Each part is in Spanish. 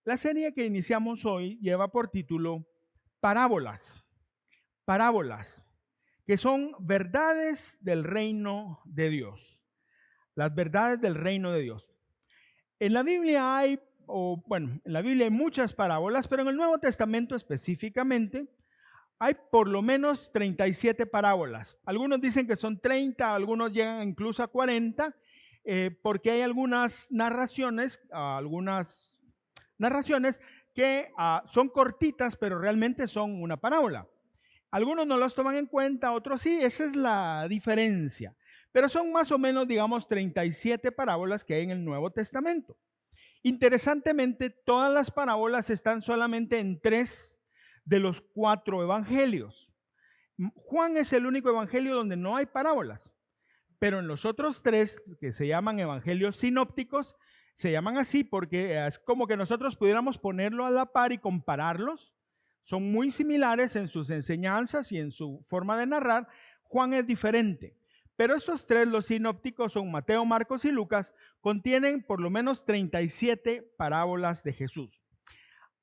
La serie que iniciamos hoy lleva por título Parábolas. Parábolas, que son verdades del reino de Dios. Las verdades del reino de Dios. En la Biblia en la Biblia hay muchas parábolas, pero en el Nuevo Testamento específicamente hay por lo menos 37 parábolas. Algunos dicen que son 30, algunos llegan incluso a 40, porque hay algunas narraciones que son cortitas, pero realmente son una parábola. Algunos no los toman en cuenta, otros sí, esa es la diferencia. Pero son más o menos, digamos, 37 parábolas que hay en el Nuevo Testamento. Interesantemente, todas las parábolas están solamente en 3 de los 4 evangelios. Juan es el único evangelio donde no hay parábolas, pero en los otros 3, que se llaman evangelios sinópticos, se llaman así porque es como que nosotros pudiéramos ponerlo a la par y compararlos. Son muy similares en sus enseñanzas y en su forma de narrar. Juan es diferente. Pero estos 3, los sinópticos, son Mateo, Marcos y Lucas, contienen por lo menos 37 parábolas de Jesús.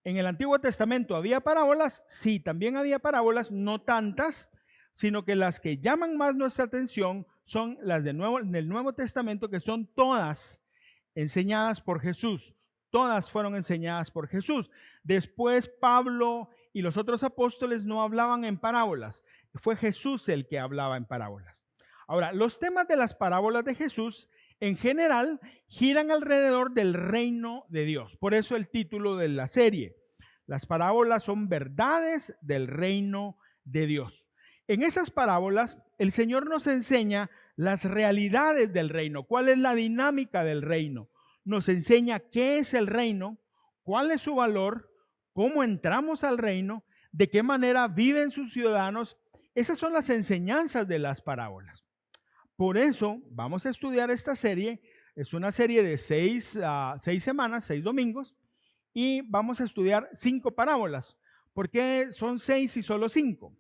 ¿En el Antiguo Testamento había parábolas? Sí, también había parábolas, no tantas, sino que las que llaman más nuestra atención son las del Nuevo Testamento, que son todas enseñadas por Jesús. Todas fueron enseñadas por Jesús. Después Pablo y los otros apóstoles no hablaban en parábolas. Fue Jesús el que hablaba en parábolas. Ahora, los temas de las parábolas de Jesús en general giran alrededor del reino de Dios. Por eso el título de la serie. Las parábolas son verdades del reino de Dios. En esas parábolas, el Señor nos enseña las realidades del reino, cuál es la dinámica del reino. Nos enseña qué es el reino, cuál es su valor, cómo entramos al reino, de qué manera viven sus ciudadanos. Esas son las enseñanzas de las parábolas. Por eso vamos a estudiar esta serie. Es una serie de 6 semanas, 6 domingos, y vamos a estudiar 5 parábolas. ¿Por qué son 6 y solo 5?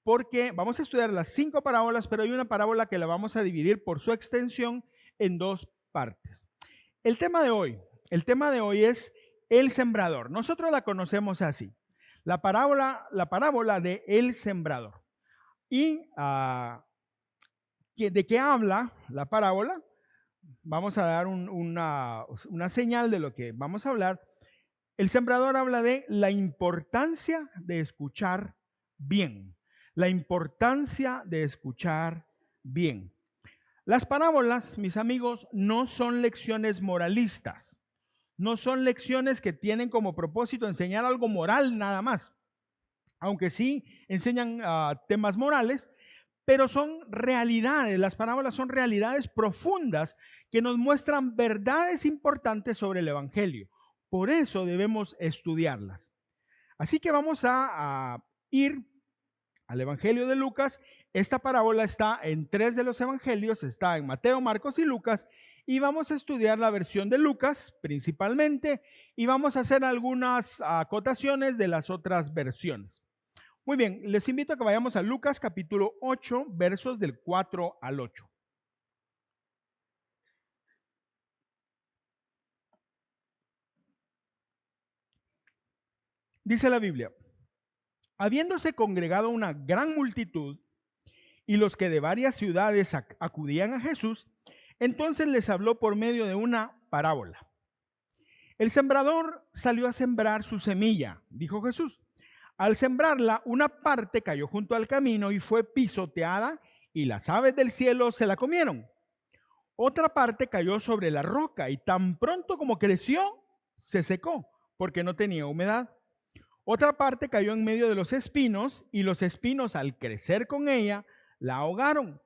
Porque vamos a estudiar las 5 parábolas, pero hay una parábola que la vamos a dividir por su extensión en 2 partes. El tema de hoy es el sembrador. Nosotros la conocemos así, la parábola de el sembrador. ¿Y de qué habla la parábola? Vamos a dar una señal de lo que vamos a hablar. El sembrador habla de la importancia de escuchar bien. La importancia de escuchar bien. Las parábolas, mis amigos, no son lecciones moralistas. No son lecciones que tienen como propósito enseñar algo moral nada más. Aunque sí enseñan temas morales, pero son realidades. Las parábolas son realidades profundas que nos muestran verdades importantes sobre el evangelio. Por eso debemos estudiarlas. Así que vamos a ir al Evangelio de Lucas. Esta parábola está en 3 de los evangelios, está en Mateo, Marcos y Lucas, y vamos a estudiar la versión de Lucas principalmente, y vamos a hacer algunas acotaciones de las otras versiones. Muy bien, les invito a que vayamos a Lucas capítulo 8, versos del 4 al 8. Dice la Biblia: habiéndose congregado una gran multitud y los que de varias ciudades acudían a Jesús, entonces les habló por medio de una parábola. El sembrador salió a sembrar su semilla, dijo Jesús. Al sembrarla, una parte cayó junto al camino y fue pisoteada, y las aves del cielo se la comieron. Otra parte cayó sobre la roca y tan pronto como creció, se secó, porque no tenía humedad. Otra parte cayó en medio de los espinos, y los espinos, al crecer con ella, la ahogaron.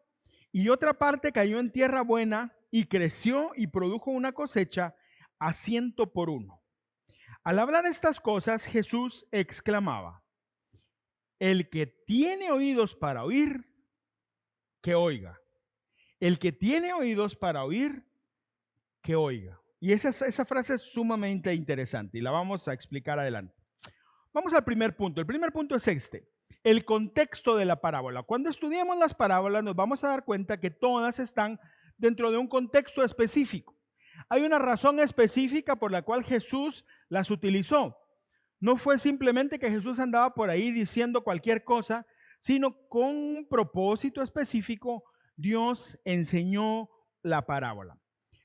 Y otra parte cayó en tierra buena y creció y produjo una cosecha a 100 por 1. Al hablar estas cosas, Jesús exclamaba: el que tiene oídos para oír, que oiga. El que tiene oídos para oír, que oiga. Y esa frase es sumamente interesante y la vamos a explicar adelante. Vamos al primer punto. El primer punto es el contexto de la parábola. Cuando estudiamos las parábolas nos vamos a dar cuenta que todas están dentro de un contexto específico. Hay una razón específica por la cual Jesús las utilizó. No fue simplemente que Jesús andaba por ahí diciendo cualquier cosa, sino con un propósito específico, Dios enseñó la parábola.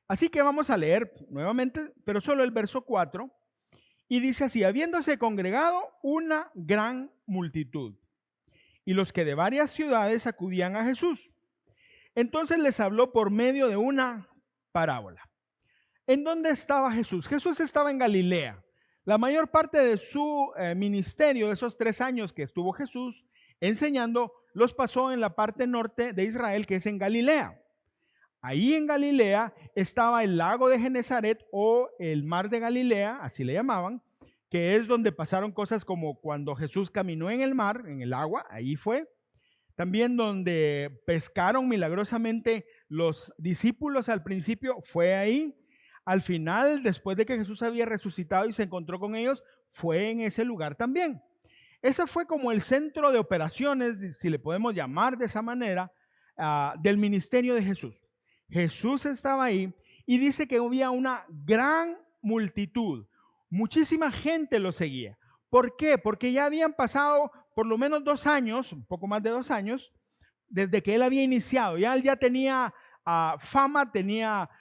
Así que vamos a leer nuevamente, pero solo el verso 4, y dice así: habiéndose congregado una gran multitud, y los que de varias ciudades acudían a Jesús, entonces les habló por medio de una parábola. ¿En dónde estaba Jesús? Jesús estaba en Galilea. La mayor parte de su ministerio, de esos 3 años que estuvo Jesús enseñando, los pasó en la parte norte de Israel, que es en Galilea. Ahí en Galilea estaba el lago de Genesaret o el mar de Galilea, así le llamaban, que es donde pasaron cosas como cuando Jesús caminó en el mar, en el agua, ahí fue. También donde pescaron milagrosamente los discípulos al principio, fue ahí. Al final, después de que Jesús había resucitado y se encontró con ellos, fue en ese lugar también. Ese fue como el centro de operaciones, si le podemos llamar de esa manera, del ministerio de Jesús. Jesús estaba ahí y dice que había una gran multitud. Muchísima gente lo seguía. ¿Por qué? Porque ya habían pasado por lo menos 2 años, un poco más de 2 años, desde que él había iniciado. Ya él ya tenía fama,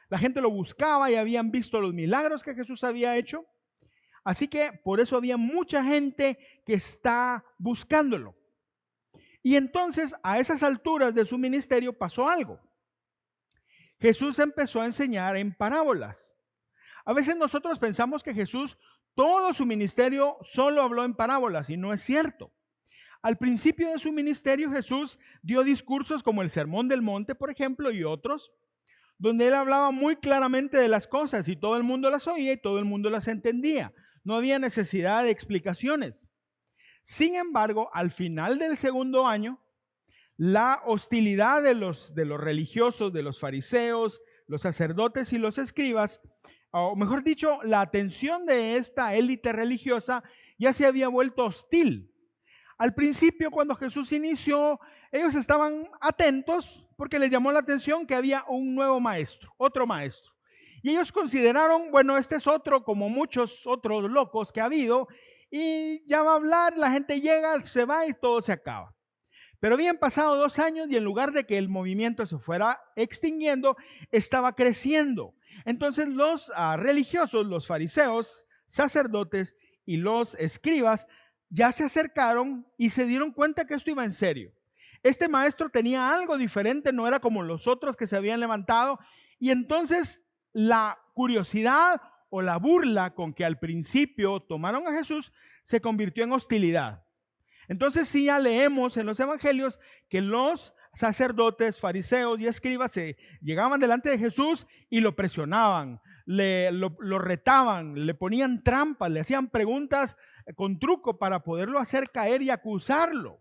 la gente lo buscaba y habían visto los milagros que Jesús había hecho. Así que por eso había mucha gente que está buscándolo. Y entonces a esas alturas de su ministerio pasó algo. Jesús empezó a enseñar en parábolas. A veces nosotros pensamos que Jesús, todo su ministerio solo habló en parábolas, y no es cierto. Al principio de su ministerio, Jesús dio discursos como el Sermón del Monte, por ejemplo, y otros, donde él hablaba muy claramente de las cosas y todo el mundo las oía y todo el mundo las entendía. No había necesidad de explicaciones. Sin embargo, al final del segundo año, la hostilidad de los religiosos, de los fariseos, los sacerdotes y los escribas, o mejor dicho, la atención de esta élite religiosa ya se había vuelto hostil. Al principio, cuando Jesús inició, ellos estaban atentos porque les llamó la atención que había un nuevo maestro, otro maestro. Y ellos consideraron, bueno, este es otro, como muchos otros locos que ha habido, y ya va a hablar, la gente llega, se va y todo se acaba. Pero habían pasado 2 años y en lugar de que el movimiento se fuera extinguiendo, estaba creciendo. Entonces los religiosos, los fariseos, sacerdotes y los escribas ya se acercaron y se dieron cuenta que esto iba en serio. Este maestro tenía algo diferente, no era como los otros que se habían levantado. Y entonces la curiosidad o la burla con que al principio tomaron a Jesús se convirtió en hostilidad. Entonces sí, ya leemos en los evangelios que los sacerdotes, fariseos y escribas se llegaban delante de Jesús y lo presionaban, lo retaban, le ponían trampas, le hacían preguntas con truco para poderlo hacer caer y acusarlo,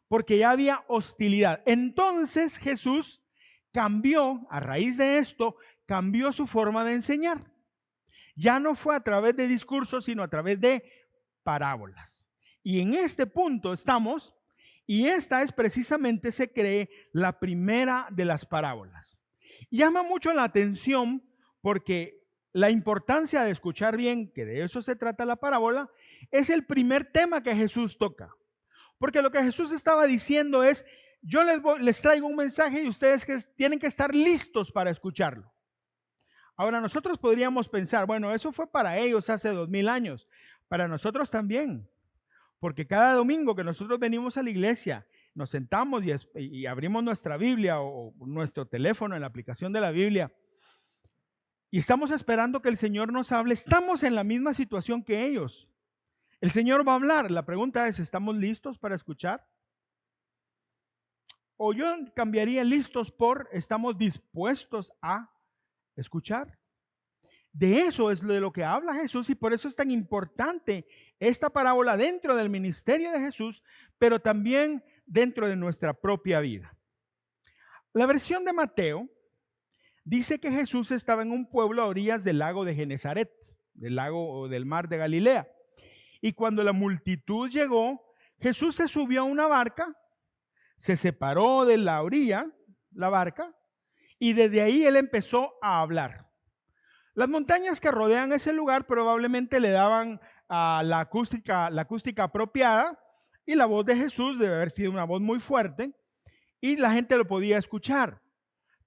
porque ya había hostilidad. Entonces Jesús cambió, a raíz de esto, cambió su forma de enseñar. Ya no fue a través de discursos, sino a través de parábolas. Y en este punto estamos, y esta es precisamente, se cree, la primera de las parábolas. Llama mucho la atención porque la importancia de escuchar bien, que de eso se trata la parábola, es el primer tema que Jesús toca. Porque lo que Jesús estaba diciendo es, yo les traigo un mensaje y ustedes tienen que estar listos para escucharlo. Ahora nosotros podríamos pensar, bueno, eso fue para ellos hace 2000 años, para nosotros también. Porque cada domingo que nosotros venimos a la iglesia, nos sentamos y abrimos nuestra Biblia o nuestro teléfono en la aplicación de la Biblia y estamos esperando que el Señor nos hable. Estamos en la misma situación que ellos. El Señor va a hablar. La pregunta es, ¿estamos listos para escuchar? O yo cambiaría listos por ¿estamos dispuestos a escuchar? De eso es de lo que habla Jesús y por eso es tan importante esta parábola dentro del ministerio de Jesús, pero también dentro de nuestra propia vida. La versión de Mateo dice que Jesús estaba en un pueblo a orillas del lago de Genesaret, del lago o del mar de Galilea. Y cuando la multitud llegó, Jesús se subió a una barca, se separó de la orilla, la barca, y desde ahí él empezó a hablar. Las montañas que rodean ese lugar probablemente le daban la acústica apropiada, y la voz de Jesús debe haber sido una voz muy fuerte y la gente lo podía escuchar.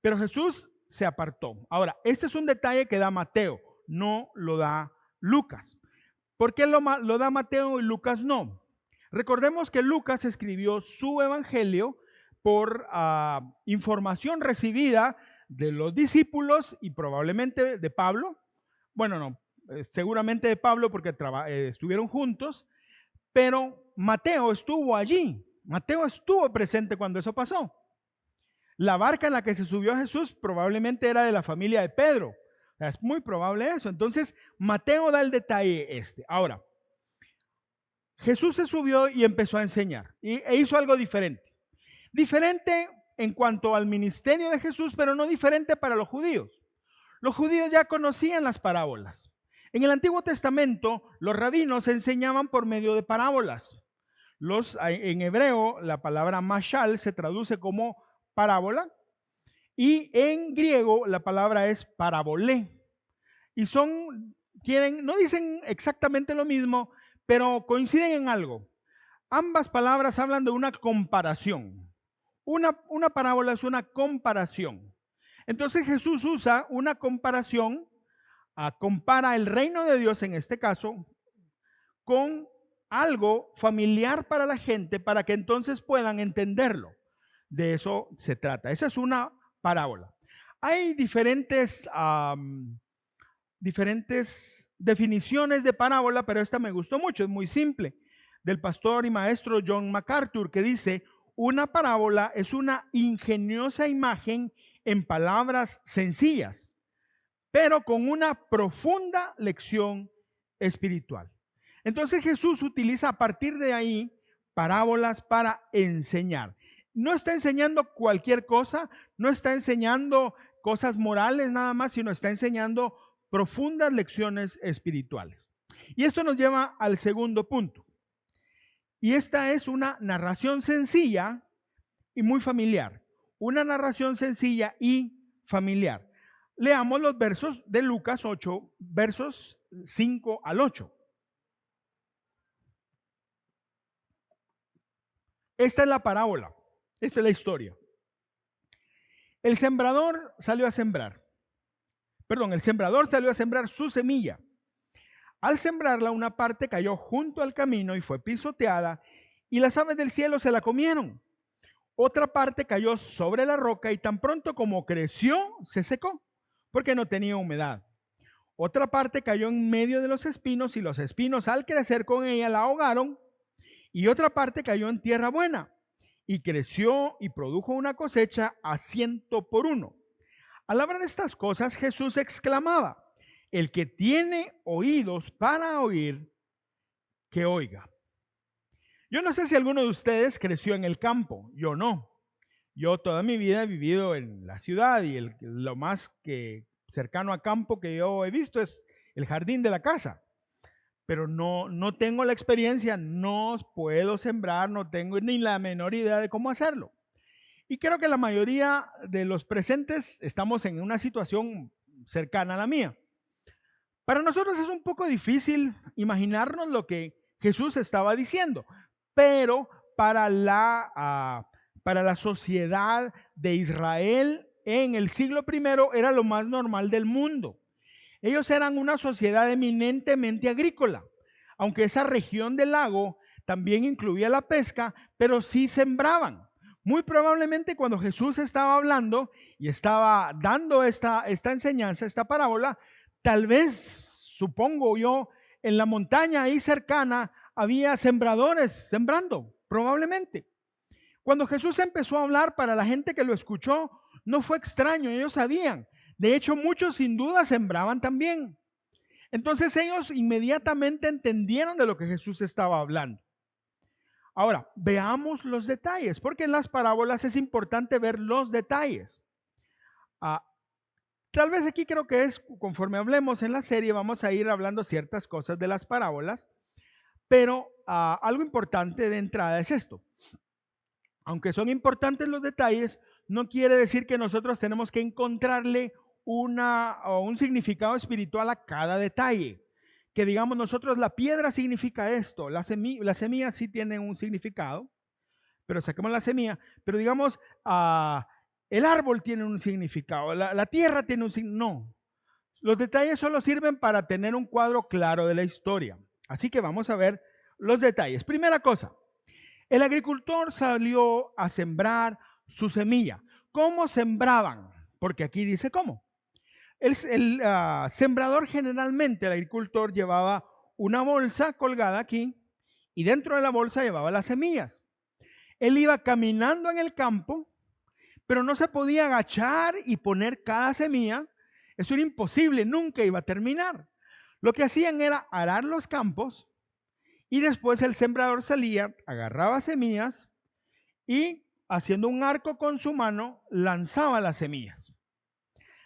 Pero Jesús se apartó. Ahora, este es un detalle que da Mateo, no lo da Lucas. ¿Por qué lo da Mateo y Lucas no? Recordemos que Lucas escribió su evangelio por información recibida de los discípulos y probablemente de Pablo. Bueno, no, seguramente de Pablo porque estuvieron juntos, pero Mateo estuvo allí. Mateo estuvo presente cuando eso pasó. La barca en la que se subió Jesús probablemente era de la familia de Pedro. Es muy probable eso. Entonces, Mateo da el detalle este. Ahora, Jesús se subió y empezó a enseñar e hizo algo diferente. Diferente en cuanto al ministerio de Jesús, pero no diferente para los judíos. Los judíos ya conocían las parábolas. En el Antiguo Testamento, los rabinos enseñaban por medio de parábolas. En hebreo, la palabra mashal se traduce como parábola, y en griego la palabra es parabolé. Y no dicen exactamente lo mismo, pero coinciden en algo. Ambas palabras hablan de una comparación. Una parábola es una comparación. Entonces Jesús usa una comparación, compara el reino de Dios en este caso con algo familiar para la gente para que entonces puedan entenderlo. De eso se trata. Esa es una parábola. Hay diferentes definiciones de parábola, pero esta me gustó mucho, es muy simple. Del pastor y maestro John MacArthur, que dice: una parábola es una ingeniosa imagen en palabras sencillas, pero con una profunda lección espiritual. Entonces Jesús utiliza a partir de ahí parábolas para enseñar. No está enseñando cualquier cosa, no está enseñando cosas morales nada más, sino está enseñando profundas lecciones espirituales. Y esto nos lleva al segundo punto. Y esta es una narración sencilla y muy familiar. Una narración sencilla y familiar. Leamos los versos de Lucas 8, versos 5 al 8. Esta es la parábola, esta es la historia. El sembrador salió a sembrar su semilla. Al sembrarla, una parte cayó junto al camino y fue pisoteada, y las aves del cielo se la comieron. Otra parte cayó sobre la roca y tan pronto como creció, se secó, porque no tenía humedad. Otra parte cayó en medio de los espinos, y los espinos al crecer con ella la ahogaron. Y otra parte cayó en tierra buena, y creció y produjo una cosecha a 100 por 1. Al hablar estas cosas, Jesús exclamaba: el que tiene oídos para oír, que oiga. Yo no sé si alguno de ustedes creció en el campo, yo no. Yo toda mi vida he vivido en la ciudad, y lo más cercano a campo que yo he visto es el jardín de la casa. Pero no tengo la experiencia, no puedo sembrar, no tengo ni la menor idea de cómo hacerlo. Y creo que la mayoría de los presentes estamos en una situación cercana a la mía. Para nosotros es un poco difícil imaginarnos lo que Jesús estaba diciendo, pero para la sociedad de Israel en el siglo I era lo más normal del mundo. Ellos eran una sociedad eminentemente agrícola, aunque esa región del lago también incluía la pesca, pero sí sembraban. Muy probablemente cuando Jesús estaba hablando y estaba dando esta enseñanza, esta parábola, tal vez, supongo yo, en la montaña ahí cercana había sembradores sembrando, probablemente. Cuando Jesús empezó a hablar, para la gente que lo escuchó, no fue extraño, ellos sabían. De hecho, muchos sin duda sembraban también. Entonces ellos inmediatamente entendieron de lo que Jesús estaba hablando. Ahora, veamos los detalles, porque en las parábolas es importante ver los detalles. Tal vez aquí creo que conforme hablemos en la serie, vamos a ir hablando ciertas cosas de las parábolas, pero algo importante de entrada es esto. Aunque son importantes los detalles, no quiere decir que nosotros tenemos que encontrarle un significado espiritual a cada detalle. Que digamos nosotros, la piedra significa esto, las semillas sí tienen un significado, pero saquemos la semilla, pero digamos, el árbol tiene un significado, la tierra tiene un significado, no. Los detalles solo sirven para tener un cuadro claro de la historia. Así que vamos a ver los detalles. Primera cosa, el agricultor salió a sembrar su semilla. ¿Cómo sembraban? Porque aquí dice cómo. El sembrador, generalmente el agricultor, llevaba una bolsa colgada aquí y dentro de la bolsa llevaba las semillas. Él iba caminando en el campo, pero no se podía agachar y poner cada semilla. Eso era imposible, nunca iba a terminar. Lo que hacían era arar los campos y después el sembrador salía, agarraba semillas y haciendo un arco con su mano lanzaba las semillas.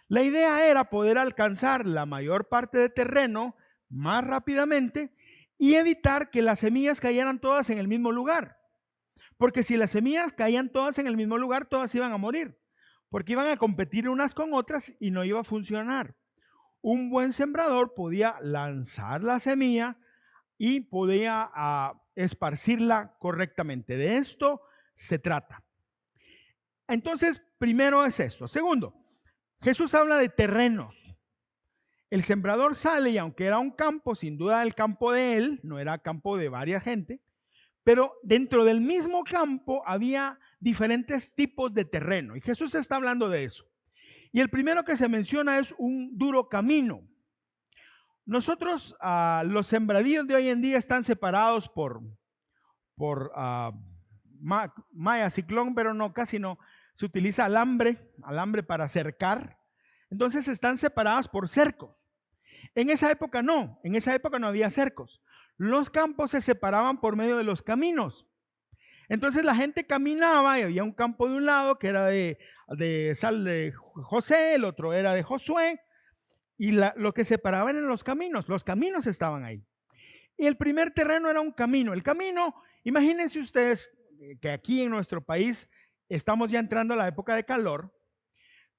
La idea era poder alcanzar la mayor parte de terreno más rápidamente y evitar que las semillas cayeran todas en el mismo lugar. Porque si las semillas caían todas en el mismo lugar, todas iban a morir, porque iban a competir unas con otras y no iba a funcionar. Un buen sembrador podía lanzar la semilla y podía esparcirla correctamente. De esto se trata. Entonces, primero es esto. Segundo, Jesús habla de terrenos. El sembrador sale y aunque era un campo, sin duda el campo de él, no era campo de varias gente, pero dentro del mismo campo había diferentes tipos de terreno y Jesús está hablando de eso. Y el primero que se menciona es un duro camino. Nosotros, los sembradíos de hoy en día están separados por malla, ciclón, pero no, casi no. Se utiliza alambre para cercar. Entonces están separadas por cercos. En esa época no había cercos. Los campos se separaban por medio de los caminos. Entonces la gente caminaba y había un campo de un lado que era de José, el otro era de Josué, y lo que separaban eran los caminos estaban ahí. Y el primer terreno era un camino. El camino, imagínense ustedes que aquí en nuestro país estamos ya entrando a la época de calor,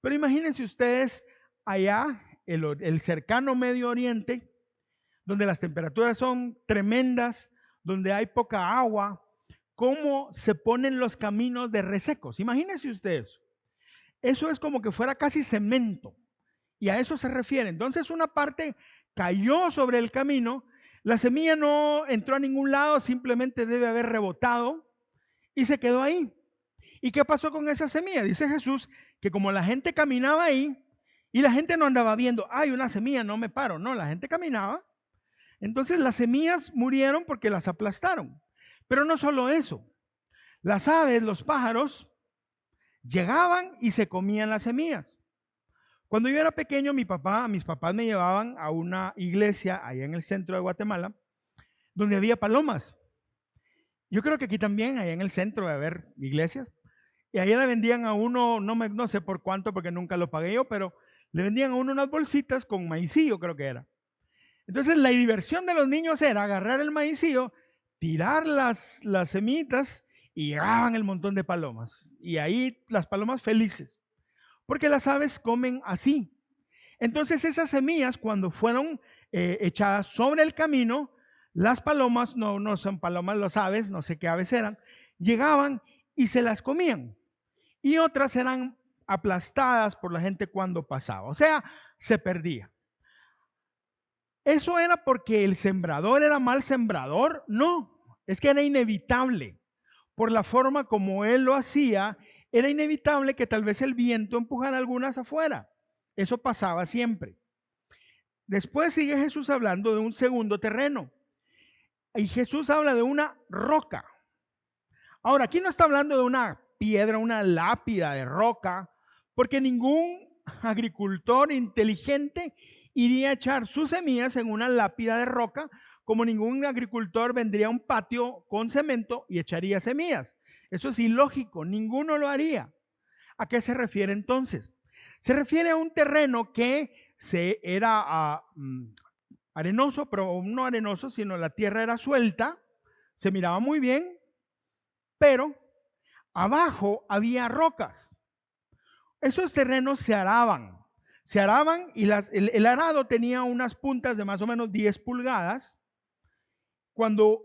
pero imagínense ustedes allá, el cercano Medio Oriente, donde las temperaturas son tremendas, donde hay poca agua, cómo se ponen los caminos de resecos. Imagínense ustedes, eso es como que fuera casi cemento, y a eso se refiere. Entonces una parte cayó sobre el camino, la semilla no entró a ningún lado, simplemente debe haber rebotado y se quedó ahí. ¿Y qué pasó con esa semilla? Dice Jesús que como la gente caminaba ahí y la gente no andaba viendo, hay una semilla, no me paro, no, la gente caminaba. Entonces las semillas murieron porque las aplastaron. Pero no solo eso, las aves, los pájaros, llegaban y se comían las semillas. Cuando yo era pequeño, mis papás me llevaban a una iglesia allá en el centro de Guatemala, donde había palomas. Yo creo que aquí también, allá en el centro, debe haber iglesias. Y allá le vendían a uno, no sé por cuánto, porque nunca lo pagué yo, pero le vendían a uno unas bolsitas con maicillo, creo que era. Entonces la diversión de los niños era agarrar el maicillo, tirar las semillitas y llegaban el montón de palomas. Y ahí las palomas felices, porque las aves comen así. Entonces esas semillas, cuando fueron echadas sobre el camino, las palomas, no son palomas, las aves, no sé qué aves eran, llegaban y se las comían. Y otras eran aplastadas por la gente cuando pasaba. O sea, se perdía. ¿Eso era porque el sembrador era mal sembrador? No, es que era inevitable. Por la forma como él lo hacía, era inevitable que tal vez el viento empujara algunas afuera. Eso pasaba siempre. Después sigue Jesús hablando de un segundo terreno. Y Jesús habla de una roca. Ahora, aquí no está hablando de una piedra, una lápida de roca, porque ningún agricultor inteligente iría a echar sus semillas en una lápida de roca, como ningún agricultor vendría a un patio con cemento y echaría semillas. Eso es ilógico, ninguno lo haría. ¿A qué se refiere entonces? Se refiere a un terreno que era arenoso, pero no arenoso, sino la tierra era suelta, se miraba muy bien, pero abajo había rocas. Esos terrenos se araban, Se araban y el arado tenía unas puntas de más o menos 10 pulgadas. Cuando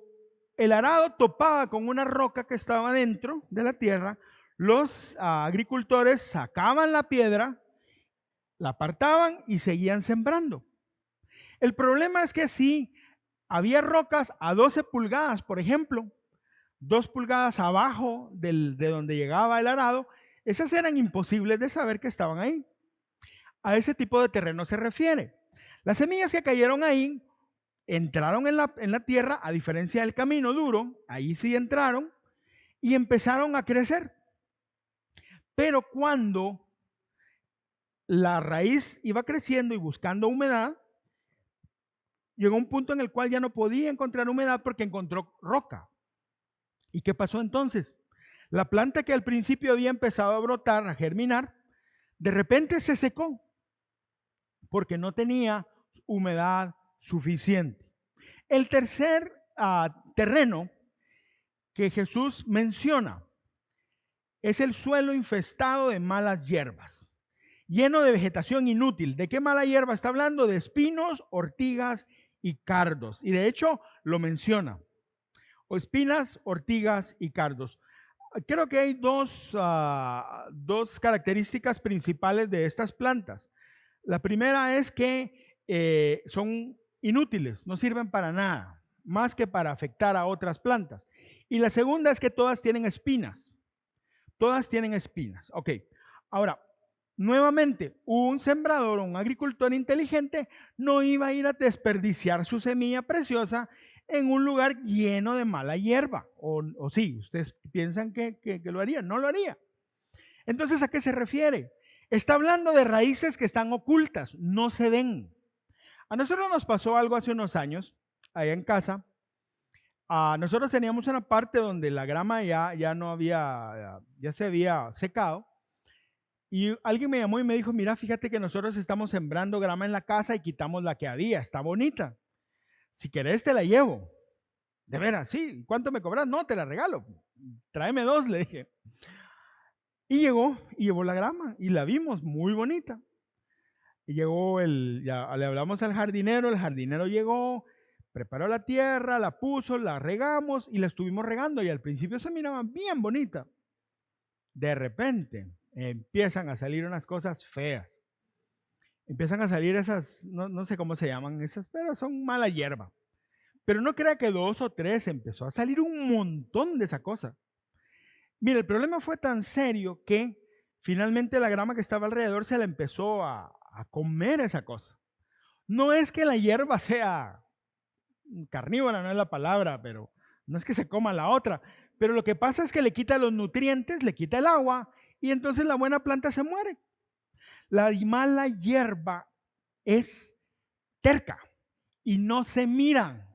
el arado topaba con una roca que estaba dentro de la tierra, los agricultores sacaban la piedra, la apartaban y seguían sembrando. El problema es que si había rocas a 12 pulgadas, por ejemplo, 2 pulgadas abajo de donde llegaba el arado, esas eran imposibles de saber que estaban ahí. A ese tipo de terreno se refiere. Las semillas que cayeron ahí entraron en la tierra, a diferencia del camino duro, ahí sí entraron y empezaron a crecer. Pero cuando la raíz iba creciendo y buscando humedad, llegó un punto en el cual ya no podía encontrar humedad porque encontró roca. ¿Y qué pasó entonces? La planta que al principio había empezado a brotar, a germinar, de repente se secó porque no tenía humedad suficiente. El tercer terreno que Jesús menciona es el suelo infestado de malas hierbas, lleno de vegetación inútil. ¿De qué mala hierba está hablando? De espinos, ortigas y cardos. Y de hecho lo menciona. O espinas, ortigas y cardos. Creo que hay dos características principales de estas plantas. La primera es que son inútiles, no sirven para nada, más que para afectar a otras plantas. Y la segunda es que todas tienen espinas. Todas tienen espinas. Ok, ahora, nuevamente, un sembrador, un agricultor inteligente, no iba a ir a desperdiciar su semilla preciosa en un lugar lleno de mala hierba. O sí, ustedes piensan que lo haría, no lo haría. Entonces, ¿a qué se refiere? Está hablando de raíces que están ocultas, no se ven. A nosotros nos pasó algo hace unos años, allá en casa. Nosotros teníamos una parte donde la grama ya no había, ya se había secado. Y alguien me llamó y me dijo, mira, fíjate que nosotros estamos sembrando grama en la casa y quitamos la que había, está bonita. Si querés te la llevo. De veras, sí. ¿Cuánto me cobras? No, te la regalo. Tráeme 2, le dije. Y llevó la grama y la vimos muy bonita. Y llegó ya le hablamos al jardinero, el jardinero llegó, preparó la tierra, la puso, la regamos y la estuvimos regando y al principio se miraba bien bonita. De repente empiezan a salir unas cosas feas. Empiezan a salir esas, no sé cómo se llaman esas, pero son mala hierba. Pero no crea que 2 o 3, empezó a salir un montón de esa cosa. Mira, el problema fue tan serio que finalmente la grama que estaba alrededor se la empezó a comer esa cosa. No es que la hierba sea carnívora, no es la palabra, pero no es que se coma la otra. Pero lo que pasa es que le quita los nutrientes, le quita el agua y entonces la buena planta se muere. La mala hierba es terca y no se mira.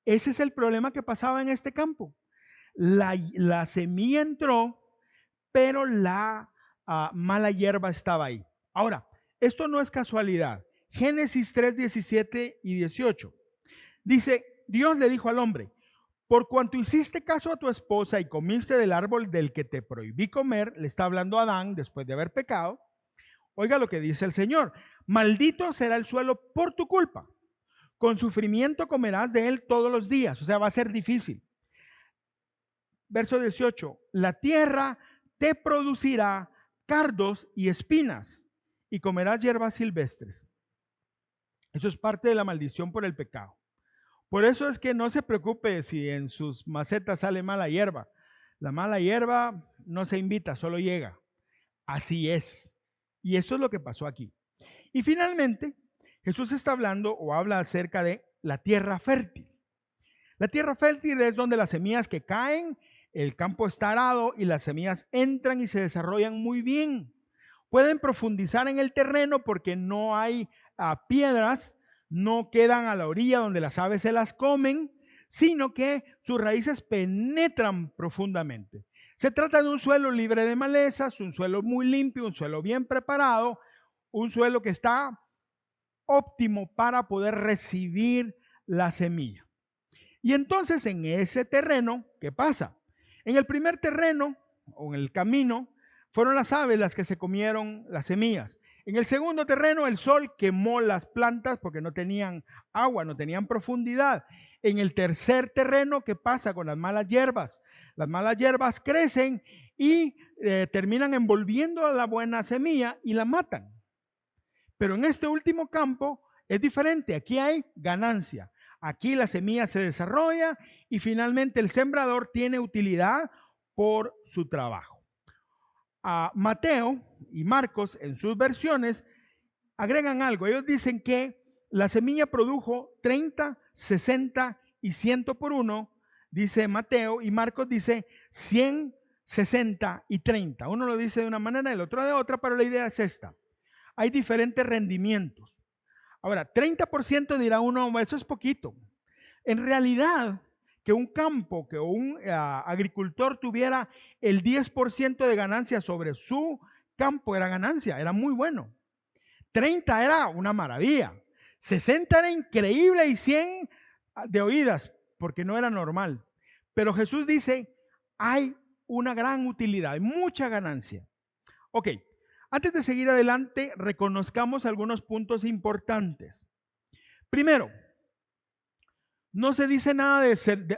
Ese es el problema que pasaba en este campo. La semilla entró, pero la mala hierba estaba ahí. Ahora, esto no es casualidad. Génesis 3, 17 y 18. Dice, Dios le dijo al hombre, por cuanto hiciste caso a tu esposa y comiste del árbol del que te prohibí comer, le está hablando a Adán después de haber pecado. Oiga lo que dice el Señor, maldito será el suelo por tu culpa. Con sufrimiento comerás de él todos los días, o sea, va a ser difícil. Verso 18, la tierra te producirá cardos y espinas y comerás hierbas silvestres. Eso es parte de la maldición por el pecado. Por eso es que no se preocupe si en sus macetas sale mala hierba. La mala hierba no se invita, solo llega. Así es. Y eso es lo que pasó aquí. Y finalmente, Jesús está hablando o habla acerca de la tierra fértil. La tierra fértil es donde las semillas que caen, el campo está arado y las semillas entran y se desarrollan muy bien. Pueden profundizar en el terreno porque no hay piedras, no quedan a la orilla donde las aves se las comen, sino que sus raíces penetran profundamente. Se trata de un suelo libre de malezas, un suelo muy limpio, un suelo bien preparado, un suelo que está óptimo para poder recibir la semilla. Y entonces en ese terreno, ¿qué pasa? En el primer terreno o en el camino fueron las aves las que se comieron las semillas. En el segundo terreno, el sol quemó las plantas porque no tenían agua, no tenían profundidad. En el tercer terreno, ¿qué pasa con las malas hierbas? Las malas hierbas crecen y terminan envolviendo a la buena semilla y la matan. Pero en este último campo es diferente. Aquí hay ganancia. Aquí la semilla se desarrolla y finalmente el sembrador tiene utilidad por su trabajo. Mateo y Marcos en sus versiones agregan algo. Ellos dicen que la semilla produjo 30, 60 y 100 por uno, dice Mateo, y Marcos dice 100, 60 y 30. Uno lo dice de una manera, el otro de otra, pero la idea es esta. Hay diferentes rendimientos. Ahora, 30% dirá uno, eso es poquito. En realidad, que un campo, que un agricultor tuviera el 10% de ganancia sobre su campo era ganancia, era muy bueno. 30 era una maravilla, 60 era increíble y 100 de oídas, porque no era normal. Pero Jesús dice, hay una gran utilidad, hay mucha ganancia. Ok, antes de seguir adelante, reconozcamos algunos puntos importantes. Primero, no se dice nada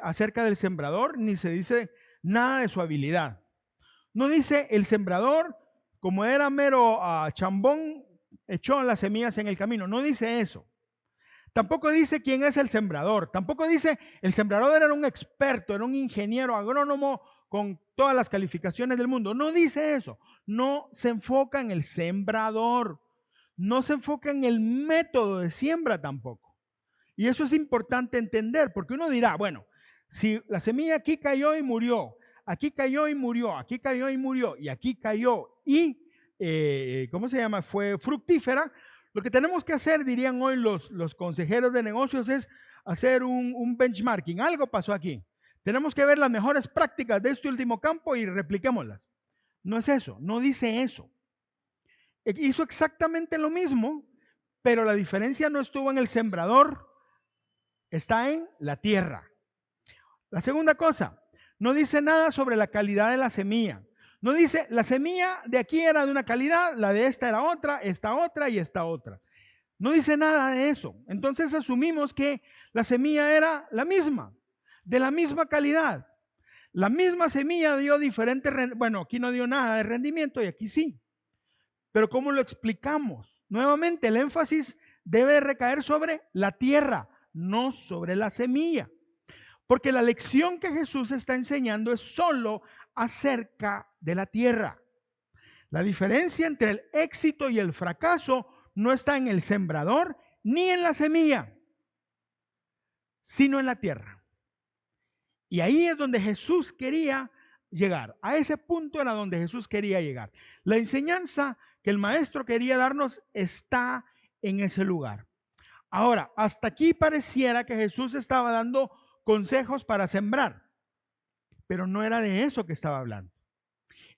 acerca del sembrador, ni se dice nada de su habilidad. No dice el sembrador, como era mero chambón, echó las semillas en el camino. No dice eso. Tampoco dice quién es el sembrador. Tampoco dice el sembrador era un experto, era un ingeniero agrónomo con todas las calificaciones del mundo. No dice eso. No se enfoca en el sembrador. No se enfoca en el método de siembra tampoco. Y eso es importante entender, porque uno dirá, bueno, si la semilla aquí cayó y murió, aquí cayó y murió, aquí cayó y murió, y aquí cayó y, ¿cómo se llama? Fue fructífera. Lo que tenemos que hacer, dirían hoy los consejeros de negocios, es hacer un benchmarking. Algo pasó aquí. Tenemos que ver las mejores prácticas de este último campo y repliquémoslas. No es eso, no dice eso. Hizo exactamente lo mismo, pero la diferencia no estuvo en el sembrador, está en la tierra. La segunda cosa, no dice nada sobre la calidad de la semilla. No dice, la semilla de aquí era de una calidad, la de esta era otra, esta otra y esta otra. No dice nada de eso. Entonces asumimos que la semilla era la misma, de la misma calidad. La misma semilla dio diferente, bueno, aquí no dio nada de rendimiento y aquí sí. Pero ¿cómo lo explicamos? Nuevamente, el énfasis debe recaer sobre la tierra, no sobre la semilla. Porque la lección que Jesús está enseñando es solo acerca de la tierra. La diferencia entre el éxito y el fracaso no está en el sembrador ni en la semilla, sino en la tierra. Y ahí es donde Jesús quería llegar. A ese punto era donde Jesús quería llegar. La enseñanza que el maestro quería darnos está en ese lugar. Ahora, hasta aquí pareciera que Jesús estaba dando consejos para sembrar, pero no era de eso que estaba hablando.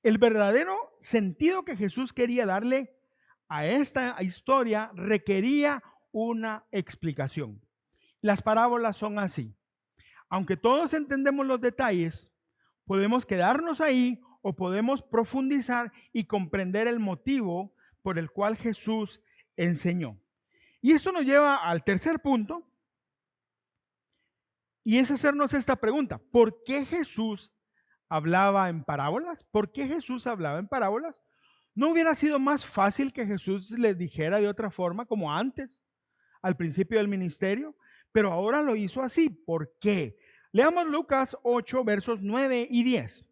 El verdadero sentido que Jesús quería darle a esta historia requería una explicación. Las parábolas son así. Aunque todos entendemos los detalles, podemos quedarnos ahí o podemos profundizar y comprender el motivo por el cual Jesús enseñó. Y esto nos lleva al tercer punto, y es hacernos esta pregunta: ¿por qué Jesús hablaba en parábolas? ¿Por qué Jesús hablaba en parábolas? ¿No hubiera sido más fácil que Jesús les dijera de otra forma, como antes, al principio del ministerio? Pero ahora lo hizo así. ¿Por qué? Leamos Lucas 8, versos 9 y 10.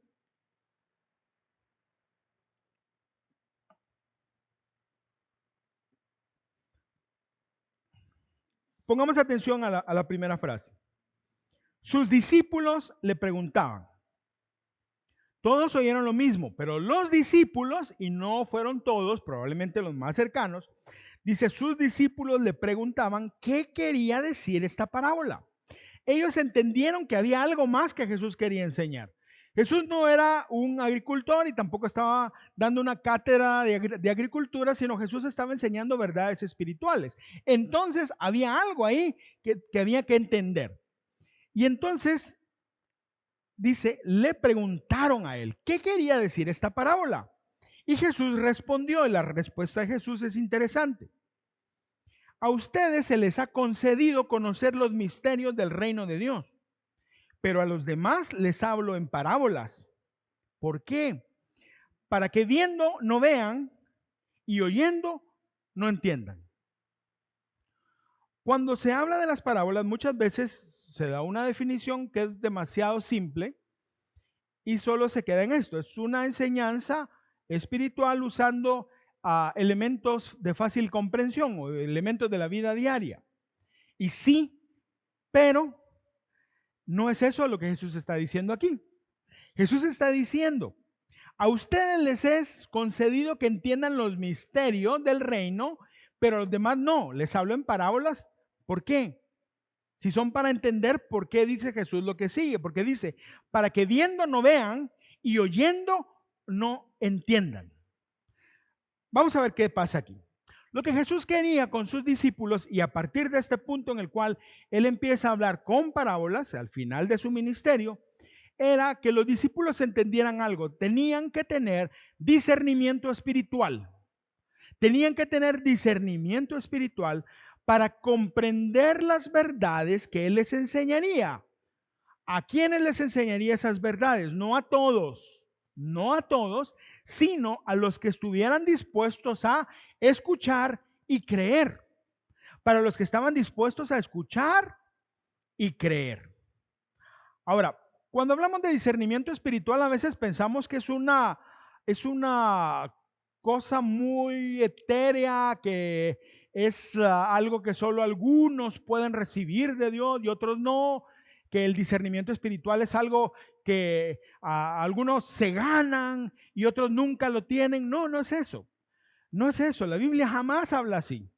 Pongamos atención a la primera frase. Sus discípulos le preguntaban. Todos oyeron lo mismo, pero los discípulos, y no fueron todos, probablemente los más cercanos, dice, sus discípulos le preguntaban qué quería decir esta parábola. Ellos entendieron que había algo más que Jesús quería enseñar. Jesús no era un agricultor y tampoco estaba dando una cátedra de agricultura, sino Jesús estaba enseñando verdades espirituales. Entonces había algo ahí que había que entender. Y entonces, dice, le preguntaron a él, ¿qué quería decir esta parábola? Y Jesús respondió, y la respuesta de Jesús es interesante. A ustedes se les ha concedido conocer los misterios del reino de Dios, pero a los demás les hablo en parábolas. ¿Por qué? Para que viendo no vean y oyendo no entiendan. Cuando se habla de las parábolas, muchas veces se da una definición que es demasiado simple y solo se queda en esto. Es una enseñanza espiritual usando elementos de fácil comprensión o elementos de la vida diaria. Y sí, pero no es eso lo que Jesús está diciendo aquí. Jesús está diciendo, a ustedes les es concedido que entiendan los misterios del reino, pero a los demás no. Les hablo en parábolas. ¿Por qué? Si son para entender, ¿por qué dice Jesús lo que sigue? Porque dice, para que viendo no vean y oyendo no entiendan. Vamos a ver qué pasa aquí. Lo que Jesús quería con sus discípulos, y a partir de este punto en el cual Él empieza a hablar con parábolas, al final de su ministerio, era que los discípulos entendieran algo. Tenían que tener discernimiento espiritual. Tenían que tener discernimiento espiritual para comprender las verdades que Él les enseñaría. ¿A quiénes les enseñaría esas verdades? No a todos, sino a los que estuvieran dispuestos a escuchar y creer. Para los que estaban dispuestos a escuchar y creer. Ahora, cuando hablamos de discernimiento espiritual, a veces pensamos que es una cosa muy etérea, que es algo que solo algunos pueden recibir de Dios y otros no, que el discernimiento espiritual es algo que algunos se ganan y otros nunca lo tienen. No, no es eso. No es eso. La Biblia jamás habla así.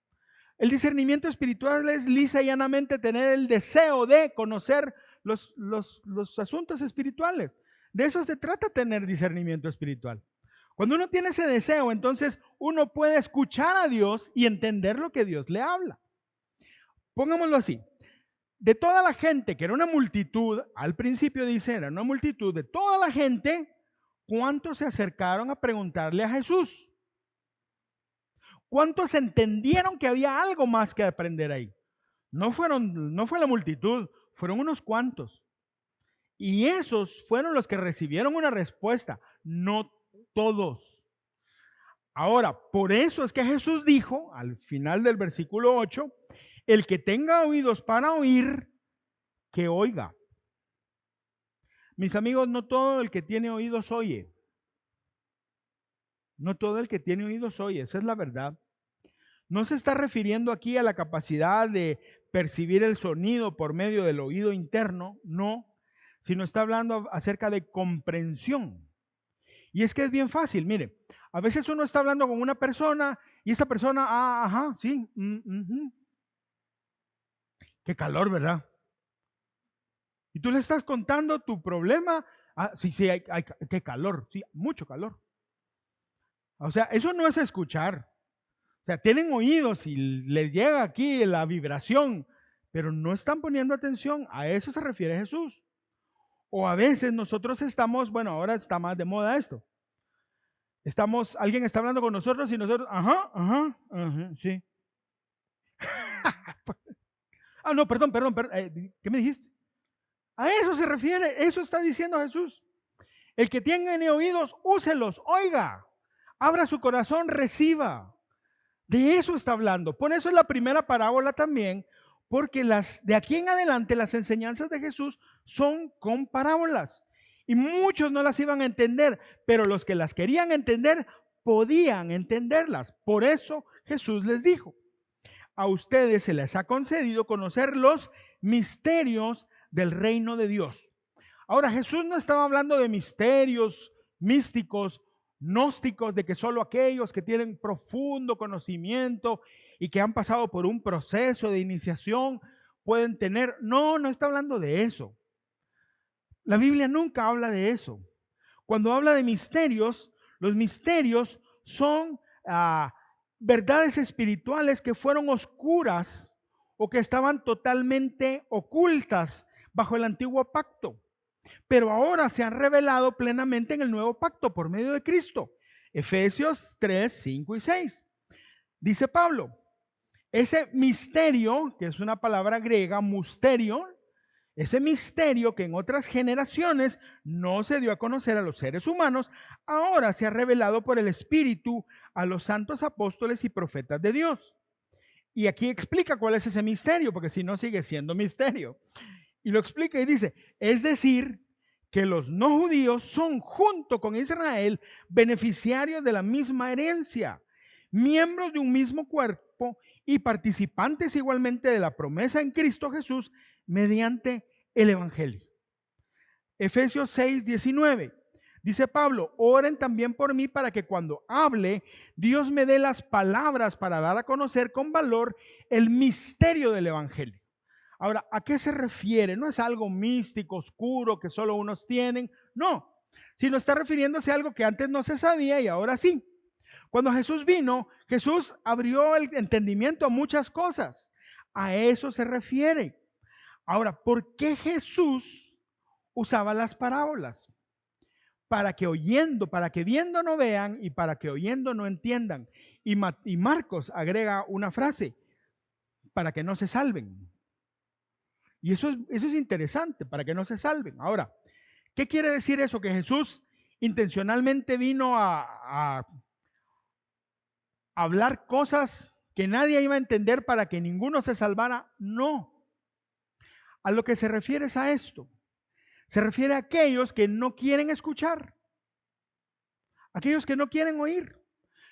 El discernimiento espiritual es lisa y llanamente tener el deseo de conocer los asuntos espirituales. De eso se trata tener discernimiento espiritual. Cuando uno tiene ese deseo, entonces uno puede escuchar a Dios y entender lo que Dios le habla. Pongámoslo así. De toda la gente, que era una multitud, al principio dice, era una multitud de toda la gente, ¿cuántos se acercaron a preguntarle a Jesús? ¿Cuántos entendieron que había algo más que aprender ahí? No fue la multitud, fueron unos cuantos. Y esos fueron los que recibieron una respuesta, no todos. Ahora, por eso es que Jesús dijo, al final del versículo 8, el que tenga oídos para oír, que oiga. Mis amigos, no todo el que tiene oídos oye. No todo el que tiene oídos oye, esa es la verdad. No se está refiriendo aquí a la capacidad de percibir el sonido por medio del oído interno, no, sino está hablando acerca de comprensión. Y es que es bien fácil, mire, a veces uno está hablando con una persona y esta persona, ajá, sí, qué calor, ¿verdad? Y tú le estás contando tu problema, sí, hay qué calor, sí, mucho calor. O sea, eso no es escuchar. O sea, tienen oídos y les llega aquí la vibración, pero no están poniendo atención. A eso se refiere Jesús. O a veces nosotros estamos, bueno, ahora está más de moda esto. Alguien está hablando con nosotros y nosotros, ajá, sí. No, perdón, ¿qué me dijiste? A eso se refiere, eso está diciendo Jesús. El que tiene oídos, úselos, oiga, abra su corazón, reciba. De eso está hablando. Por eso es la primera parábola también, porque de aquí en adelante las enseñanzas de Jesús son con parábolas. Y muchos no las iban a entender, pero los que las querían entender podían entenderlas. Por eso Jesús les dijo, a ustedes se les ha concedido conocer los misterios del reino de Dios. Ahora, Jesús no estaba hablando de misterios místicos, gnósticos, de que solo aquellos que tienen profundo conocimiento y que han pasado por un proceso de iniciación pueden tener. No está hablando de eso. La Biblia nunca habla de eso. Cuando habla de misterios, los misterios son verdades espirituales que fueron oscuras o que estaban totalmente ocultas bajo el antiguo pacto, pero ahora se han revelado plenamente en el nuevo pacto por medio de Cristo. Efesios 3, 5 y 6. Dice Pablo, ese misterio, que es una palabra griega, musterio, ese misterio que en otras generaciones no se dio a conocer a los seres humanos, ahora se ha revelado por el Espíritu a los santos apóstoles y profetas de Dios. Y aquí explica cuál es ese misterio, porque si no sigue siendo misterio. Y lo explica y dice, es decir, que los no judíos son junto con Israel beneficiarios de la misma herencia, miembros de un mismo cuerpo y participantes igualmente de la promesa en Cristo Jesús mediante el Evangelio. Efesios 6, 19. Dice Pablo, oren también por mí para que cuando hable, Dios me dé las palabras para dar a conocer con valor el misterio del Evangelio. Ahora, ¿a qué se refiere? No es algo místico, oscuro, que solo unos tienen. No, sino está refiriéndose a algo que antes no se sabía y ahora sí. Cuando Jesús vino, Jesús abrió el entendimiento a muchas cosas. A eso se refiere. Ahora, ¿por qué Jesús usaba las parábolas? Para que oyendo, para que viendo no vean y para que oyendo no entiendan. Y Marcos agrega una frase, para que no se salven. Y eso es interesante, para que no se salven. Ahora, ¿qué quiere decir eso? ¿Que Jesús intencionalmente vino a hablar cosas que nadie iba a entender para que ninguno se salvara? No. A lo que se refiere es a esto. Se refiere a aquellos que no quieren escuchar. Aquellos que no quieren oír.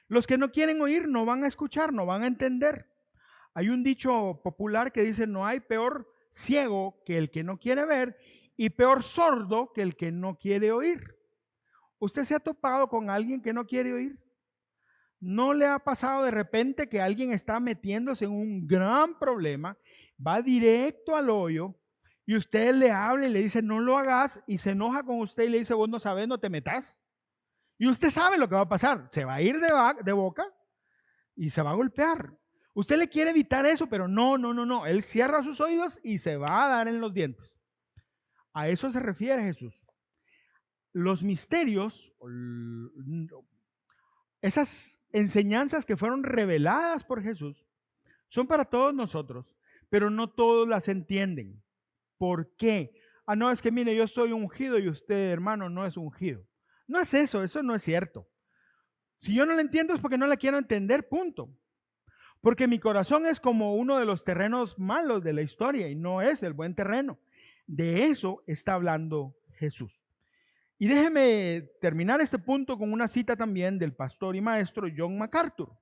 Los que no quieren oír no van a escuchar, no van a entender. Hay un dicho popular que dice, no hay peor ciego que el que no quiere ver y peor sordo que el que no quiere oír. ¿Usted se ha topado con alguien que no quiere oír? ¿No le ha pasado de repente que alguien está metiéndose en un gran problema, va directo al hoyo y usted le habla y le dice no lo hagas y se enoja con usted y le dice vos no sabes, no te metas? Y usted sabe lo que va a pasar, se va a ir de boca y se va a golpear. Usted le quiere evitar eso, pero no. Él cierra sus oídos y se va a dar en los dientes. A eso se refiere Jesús. Los misterios, esas enseñanzas que fueron reveladas por Jesús, son para todos nosotros, pero no todos las entienden. ¿Por qué? No, es que mire, yo estoy ungido y usted, hermano, no es ungido. No es eso no es cierto. Si yo no la entiendo es porque no la quiero entender, punto. Porque mi corazón es como uno de los terrenos malos de la historia y no es el buen terreno. De eso está hablando Jesús. Y déjeme terminar este punto con una cita también del pastor y maestro John MacArthur.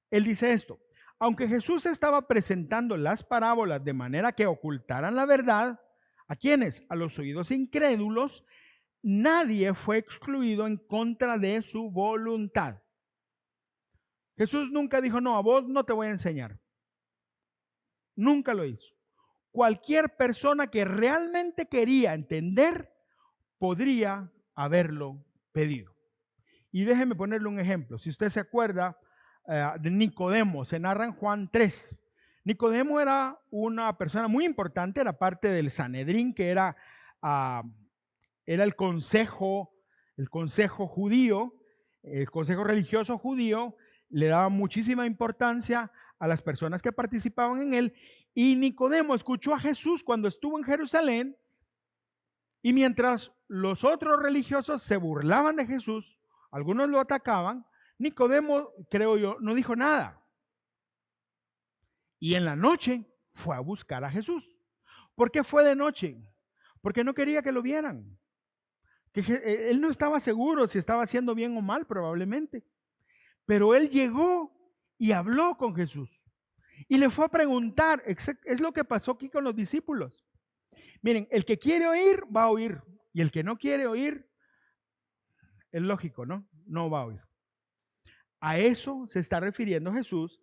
Él dice esto, aunque Jesús estaba presentando las parábolas de manera que ocultaran la verdad, ¿a quiénes? A los oídos incrédulos, nadie fue excluido en contra de su voluntad. Jesús nunca dijo, no, a vos no te voy a enseñar. Nunca lo hizo. Cualquier persona que realmente quería entender, podría haberlo pedido. Y déjeme ponerle un ejemplo. Si usted se acuerda de Nicodemo, se narra en Juan 3. Nicodemo era una persona muy importante, era parte del Sanedrín, que era el consejo judío, el consejo religioso judío, le daba muchísima importancia a las personas que participaban en él. Y Nicodemo escuchó a Jesús cuando estuvo en Jerusalén. Y mientras los otros religiosos se burlaban de Jesús, algunos lo atacaban, Nicodemo, creo yo, no dijo nada. Y en la noche fue a buscar a Jesús. ¿Por qué fue de noche? Porque no quería que lo vieran. Él no estaba seguro si estaba haciendo bien o mal, probablemente. Pero él llegó y habló con Jesús. Y le fue a preguntar, es lo que pasó aquí con los discípulos. Miren, el que quiere oír, va a oír. Y el que no quiere oír, es lógico, ¿no? No va a oír. A eso se está refiriendo Jesús,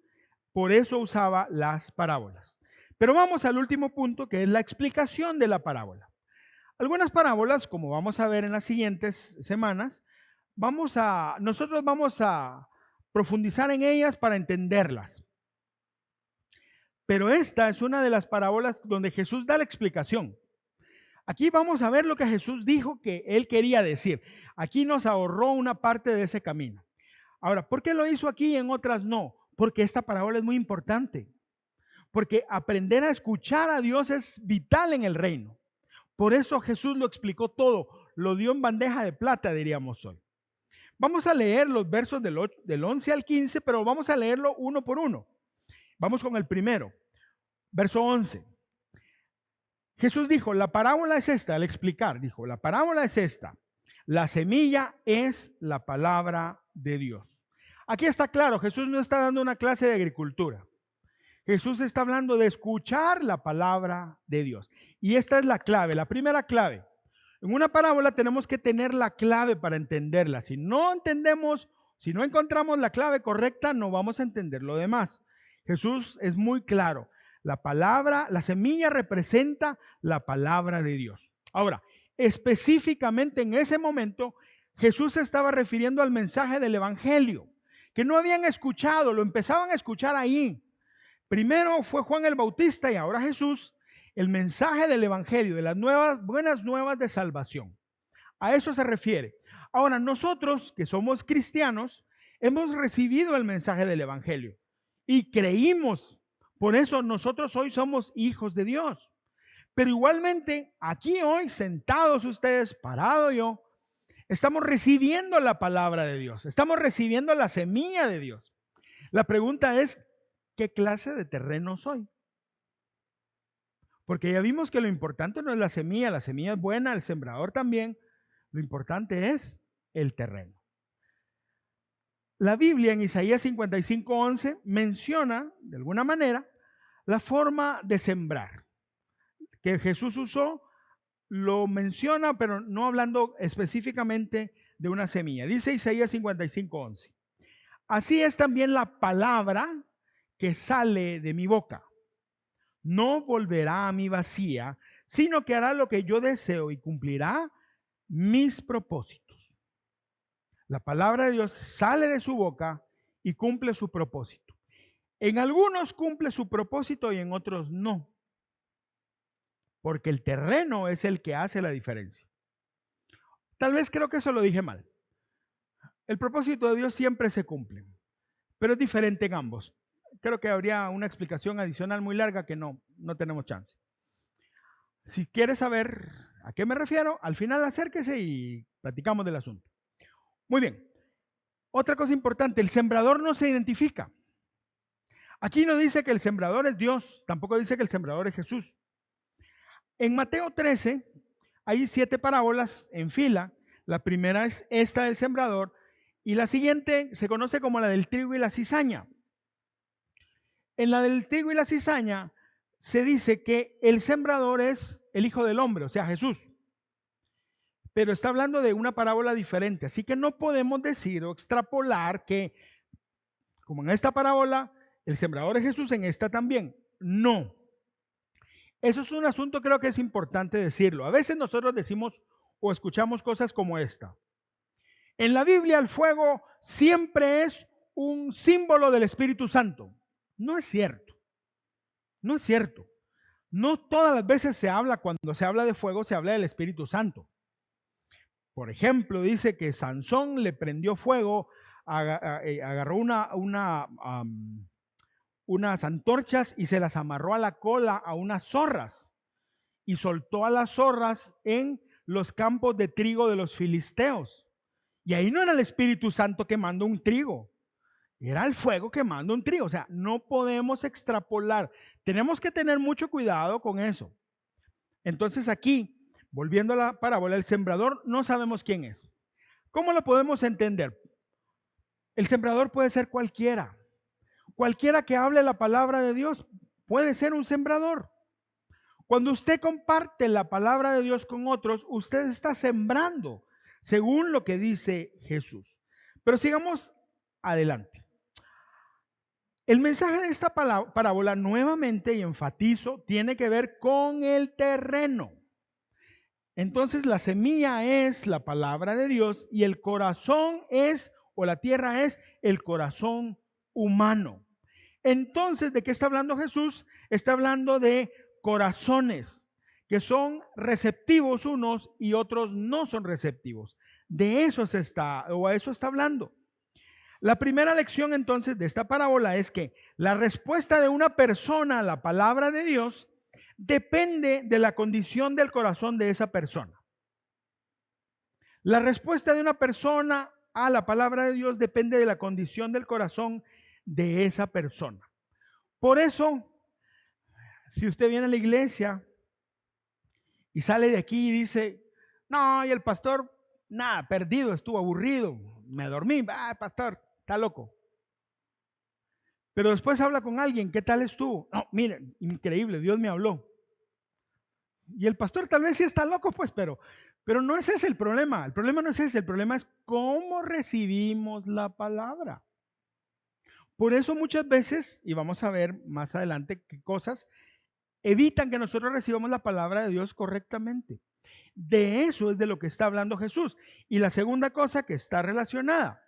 por eso usaba las parábolas. Pero vamos al último punto, que es la explicación de la parábola. Algunas parábolas, como vamos a ver en las siguientes semanas, nosotros vamos a profundizar en ellas para entenderlas. Pero esta es una de las parábolas donde Jesús da la explicación. Aquí vamos a ver lo que Jesús dijo que él quería decir. Aquí nos ahorró una parte de ese camino. Ahora, ¿por qué lo hizo aquí y en otras no? Porque esta parábola es muy importante. Porque aprender a escuchar a Dios es vital en el reino. Por eso Jesús lo explicó todo, lo dio en bandeja de plata, diríamos hoy. Vamos a leer los versos del 11 al 15, pero vamos a leerlo uno por uno. Vamos con el primero, verso 11. Jesús dijo, la parábola es esta, al explicar, dijo, la parábola es esta. La semilla es la palabra de Dios. Aquí está claro, Jesús no está dando una clase de agricultura. Jesús está hablando de escuchar la palabra de Dios. Y esta es la clave, la primera clave. En una parábola tenemos que tener la clave para entenderla. Si no entendemos, si no encontramos la clave correcta, no vamos a entender lo demás. Jesús es muy claro. La palabra, la semilla representa la palabra de Dios. Ahora, específicamente en ese momento, Jesús se estaba refiriendo al mensaje del Evangelio, que no habían escuchado, lo empezaban a escuchar ahí. Primero fue Juan el Bautista y ahora Jesús, el mensaje del Evangelio, de las buenas nuevas de salvación. A eso se refiere. Ahora, nosotros que somos cristianos, hemos recibido el mensaje del Evangelio y creímos. Por eso nosotros hoy somos hijos de Dios. Pero igualmente, aquí hoy, sentados ustedes, parado yo, estamos recibiendo la palabra de Dios. Estamos recibiendo la semilla de Dios. La pregunta es, ¿qué clase de terreno soy? Porque ya vimos que lo importante no es la semilla es buena, el sembrador también. Lo importante es el terreno. La Biblia en Isaías 55:11 menciona, de alguna manera, la forma de sembrar que Jesús usó, lo menciona, pero no hablando específicamente de una semilla. Dice Isaías 55:11. Así es también la palabra que sale de mi boca. No volverá a mí vacía, sino que hará lo que yo deseo y cumplirá mis propósitos. La palabra de Dios sale de su boca y cumple su propósito. En algunos cumple su propósito y en otros no. Porque el terreno es el que hace la diferencia. Tal vez creo que eso lo dije mal. El propósito de Dios siempre se cumple, pero es diferente en ambos. Creo que habría una explicación adicional muy larga que no tenemos chance. Si quieres saber a qué me refiero, al final acérquese y platicamos del asunto. Muy bien. Otra cosa importante, el sembrador no se identifica. Aquí no dice que el sembrador es Dios, tampoco dice que el sembrador es Jesús. En Mateo 13 hay 7 parábolas en fila. La primera es esta del sembrador y la siguiente se conoce como la del trigo y la cizaña. En la del trigo y la cizaña se dice que el sembrador es el Hijo del Hombre, o sea, Jesús. Pero está hablando de una parábola diferente, así que no podemos decir o extrapolar que, como en esta parábola, el sembrador es Jesús, en esta también. No. Eso es un asunto, creo que es importante decirlo. A veces nosotros decimos o escuchamos cosas como esta. En la Biblia el fuego siempre es un símbolo del Espíritu Santo. No es cierto. No es cierto. No todas las veces cuando se habla de fuego, se habla del Espíritu Santo. Por ejemplo, dice que Sansón le prendió fuego, agarró unas antorchas y se las amarró a la cola a unas zorras y soltó a las zorras en los campos de trigo de los filisteos. Y ahí no era el Espíritu Santo quemando un trigo, era el fuego quemando un trigo. O sea, no podemos extrapolar. Tenemos que tener mucho cuidado con eso. Entonces aquí, volviendo a la parábola, el sembrador no sabemos quién es. ¿Cómo lo podemos entender? El sembrador puede ser cualquiera. Cualquiera que hable la palabra de Dios puede ser un sembrador. Cuando usted comparte la palabra de Dios con otros, usted está sembrando, según lo que dice Jesús. Pero sigamos adelante. El mensaje de esta parábola, nuevamente y enfatizo, tiene que ver con el terreno. Entonces la semilla es la palabra de Dios y el corazón es, o la tierra es, el corazón humano. Entonces, ¿de qué está hablando Jesús? Está hablando de corazones que son receptivos unos y otros no son receptivos. De eso a eso está hablando. La primera lección entonces de esta parábola es que la respuesta de una persona a la palabra de Dios depende de la condición del corazón de esa persona. La respuesta de una persona a la palabra de Dios depende de la condición del corazón de esa persona. Por eso, si usted viene a la iglesia y sale de aquí y dice, no, y el pastor, nada, perdido, estuvo aburrido, me dormí, pastor, está loco. Pero después habla con alguien, ¿qué tal estuvo? No, mire, increíble, Dios me habló. Y el pastor tal vez sí está loco, pues, pero no es ese el problema. El problema no es ese, el problema es cómo recibimos la palabra. Por eso muchas veces, y vamos a ver más adelante qué cosas evitan que nosotros recibamos la palabra de Dios correctamente. De eso es de lo que está hablando Jesús. Y la segunda cosa que está relacionada.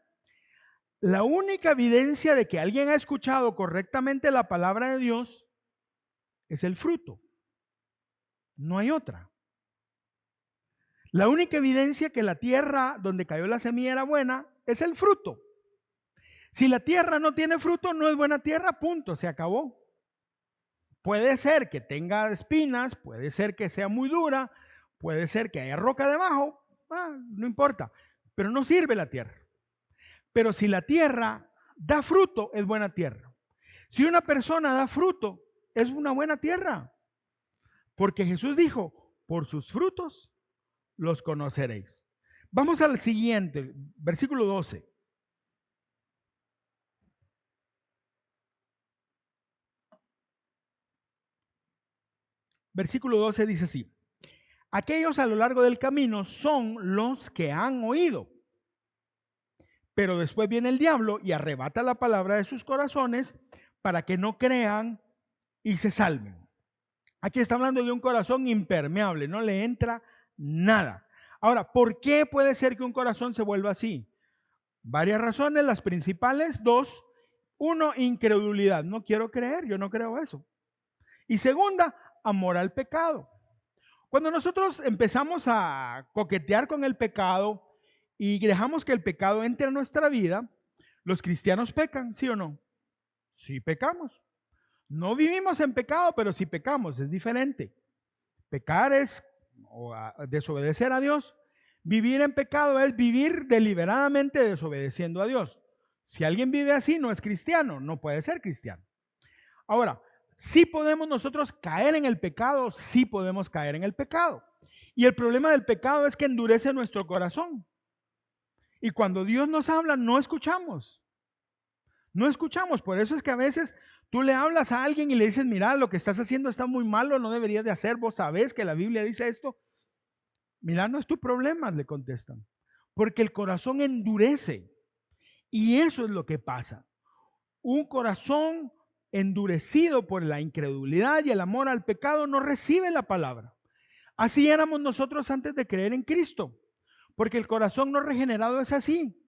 La única evidencia de que alguien ha escuchado correctamente la palabra de Dios es el fruto. No hay otra. La única evidencia que la tierra donde cayó la semilla era buena es el fruto. Si la tierra no tiene fruto, no es buena tierra, punto, se acabó. Puede ser que tenga espinas, puede ser que sea muy dura, puede ser que haya roca debajo, no importa, pero no sirve la tierra. Pero si la tierra da fruto, es buena tierra. Si una persona da fruto, es una buena tierra. Porque Jesús dijo, por sus frutos los conoceréis. Vamos al siguiente, versículo 12. Versículo 12 dice así: aquellos a lo largo del camino son los que han oído, pero después viene el diablo y arrebata la palabra de sus corazones para que no crean y se salven. Aquí está hablando de un corazón impermeable, no le entra nada. Ahora, ¿por qué puede ser que un corazón se vuelva así? Varias razones, las principales, dos. Uno, incredulidad. No quiero creer, yo no creo eso. Y segunda, amor al pecado. Cuando nosotros empezamos a coquetear con el pecado y dejamos que el pecado entre en nuestra vida, los cristianos pecan, ¿sí o no? Sí pecamos. No vivimos en pecado, pero sí pecamos, es diferente. Pecar es desobedecer a Dios. Vivir en pecado es vivir deliberadamente desobedeciendo a Dios. Si alguien vive así, no es cristiano, no puede ser cristiano. Ahora, sí podemos nosotros caer en el pecado, sí podemos caer en el pecado. Y el problema del pecado es que endurece nuestro corazón. Y cuando Dios nos habla, no escuchamos. No escuchamos, por eso es que a veces tú le hablas a alguien y le dices, mira, lo que estás haciendo está muy malo, no deberías de hacer, vos sabés que la Biblia dice esto. Mira, no es tu problema, le contestan, porque el corazón endurece. Y eso es lo que pasa. Un corazón endurecido por la incredulidad y el amor al pecado no recibe la palabra. Así éramos nosotros antes de creer en Cristo, porque el corazón no regenerado es así.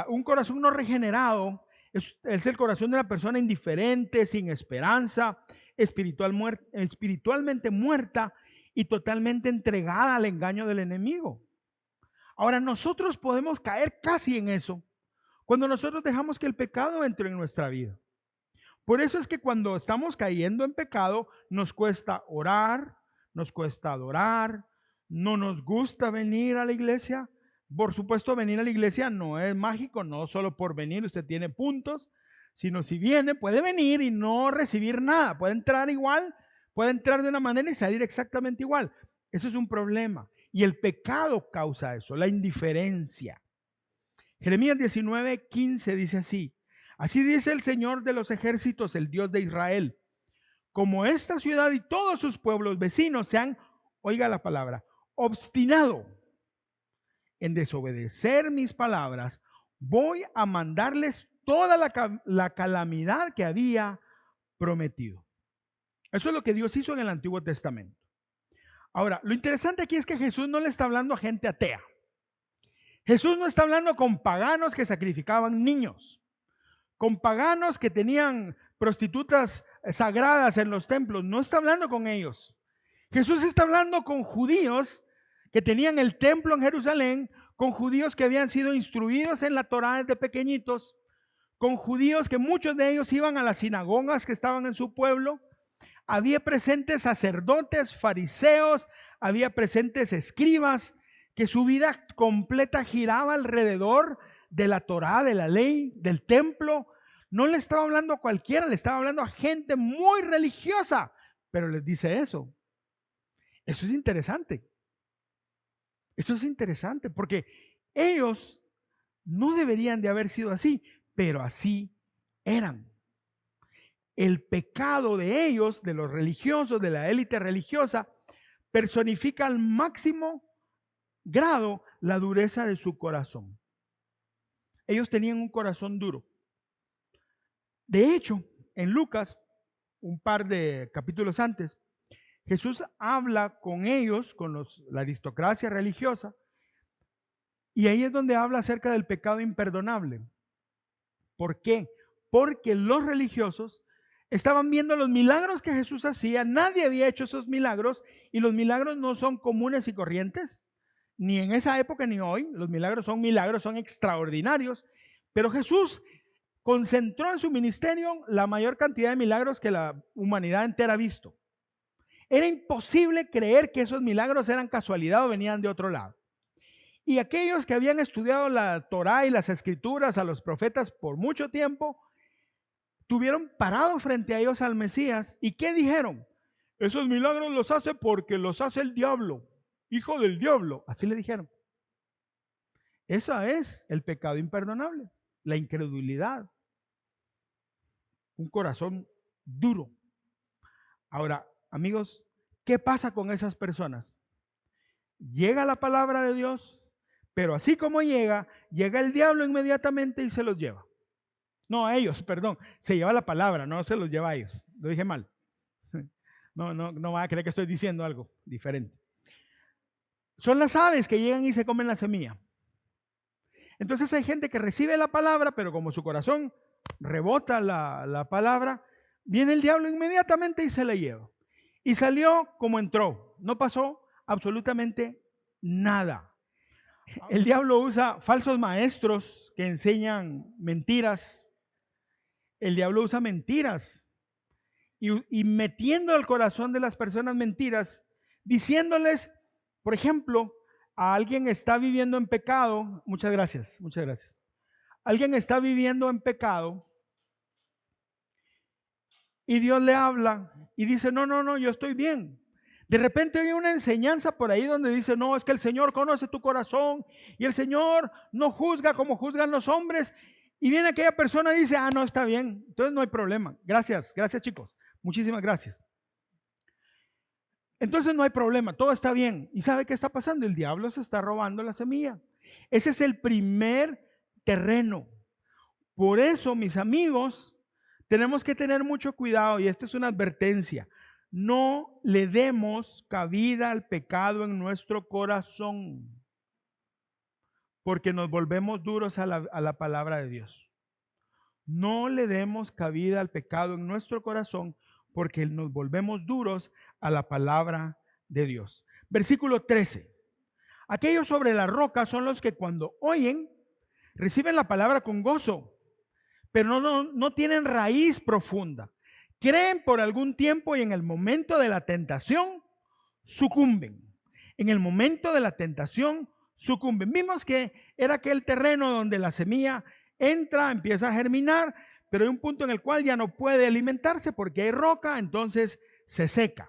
Un corazón no regenerado es el corazón de una persona indiferente, sin esperanza, espiritualmente muerta y totalmente entregada al engaño del enemigo. Ahora, nosotros podemos caer casi en eso cuando nosotros dejamos que el pecado entre en nuestra vida. Por eso es que cuando estamos cayendo en pecado, nos cuesta orar, nos cuesta adorar, no nos gusta venir a la iglesia. Por supuesto, venir a la iglesia no es mágico, no solo por venir usted tiene puntos, sino si viene, puede venir y no recibir nada, puede entrar igual, puede entrar de una manera y salir exactamente igual. Eso es un problema. Y el pecado causa eso, la indiferencia. Jeremías 19:15 dice así: así dice el Señor de los ejércitos, el Dios de Israel, como esta ciudad y todos sus pueblos vecinos se han, oiga la palabra, obstinado en desobedecer mis palabras, voy a mandarles toda la calamidad que había prometido. Eso es lo que Dios hizo en el Antiguo Testamento. Ahora, lo interesante aquí es que Jesús no le está hablando a gente atea. Jesús no está hablando con paganos que sacrificaban niños, con paganos que tenían prostitutas sagradas en los templos. No está hablando con ellos. Jesús está hablando con judíos que tenían el templo en Jerusalén, con judíos que habían sido instruidos en la Torá desde pequeñitos, con judíos que muchos de ellos iban a las sinagogas que estaban en su pueblo. Había presentes sacerdotes, fariseos, había presentes escribas, que su vida completa giraba alrededor de la Torá, de la ley, del templo. No le estaba hablando a cualquiera, le estaba hablando a gente muy religiosa, pero les dice eso. Eso es interesante. Eso es interesante porque ellos no deberían de haber sido así, pero así eran. El pecado de ellos, de los religiosos, de la élite religiosa, personifica al máximo grado la dureza de su corazón. Ellos tenían un corazón duro. De hecho, en Lucas, un par de capítulos antes, Jesús habla con ellos, con la aristocracia religiosa, y ahí es donde habla acerca del pecado imperdonable. ¿Por qué? Porque los religiosos estaban viendo los milagros que Jesús hacía, nadie había hecho esos milagros, y los milagros no son comunes y corrientes, ni en esa época ni hoy. Los milagros, son extraordinarios, pero Jesús concentró en su ministerio la mayor cantidad de milagros que la humanidad entera ha visto. Era imposible creer que esos milagros eran casualidad o venían de otro lado. Y aquellos que habían estudiado la Torá y las escrituras, a los profetas por mucho tiempo, tuvieron parado frente a ellos al Mesías. ¿Y qué dijeron? Esos milagros los hace porque los hace el diablo, hijo del diablo. Así le dijeron. Eso es el pecado imperdonable, la incredulidad, un corazón duro. Ahora, amigos, ¿qué pasa con esas personas? Llega la palabra de Dios, pero así como llega el diablo inmediatamente y se los lleva. No, a ellos, perdón, se lleva la palabra, no se los lleva a ellos. Lo dije mal. No van a creer que estoy diciendo algo diferente. Son las aves que llegan y se comen la semilla. Entonces hay gente que recibe la palabra, pero como su corazón rebota la palabra, viene el diablo inmediatamente y se la lleva. Y salió como entró, no pasó absolutamente nada. El diablo usa falsos maestros que enseñan mentiras. El diablo usa mentiras y metiendo al corazón de las personas mentiras, diciéndoles, por ejemplo, a alguien está viviendo en pecado. Muchas gracias. Alguien está viviendo en pecado y Dios le habla y dice, no, yo estoy bien. De repente hay una enseñanza por ahí donde dice, no, es que el Señor conoce tu corazón y el Señor no juzga como juzgan los hombres. Y viene aquella persona y dice, no, está bien, entonces no hay problema. Gracias chicos, muchísimas gracias. Entonces no hay problema, todo está bien. ¿Y sabe qué está pasando? El diablo se está robando la semilla. Ese es el primer terreno. Por eso, mis amigos, tenemos que tener mucho cuidado, y esta es una advertencia. No le demos cabida al pecado en nuestro corazón, porque nos volvemos duros a la palabra de Dios. No le demos cabida al pecado en nuestro corazón, porque nos volvemos duros a la palabra de Dios. Versículo 13. Aquellos sobre la roca son los que cuando oyen, reciben la palabra con gozo, pero no tienen raíz profunda. Creen por algún tiempo y en el momento de la tentación sucumben. En el momento de la tentación sucumben. Vimos que era aquel terreno donde la semilla entra, empieza a germinar, pero hay un punto en el cual ya no puede alimentarse porque hay roca, entonces se seca.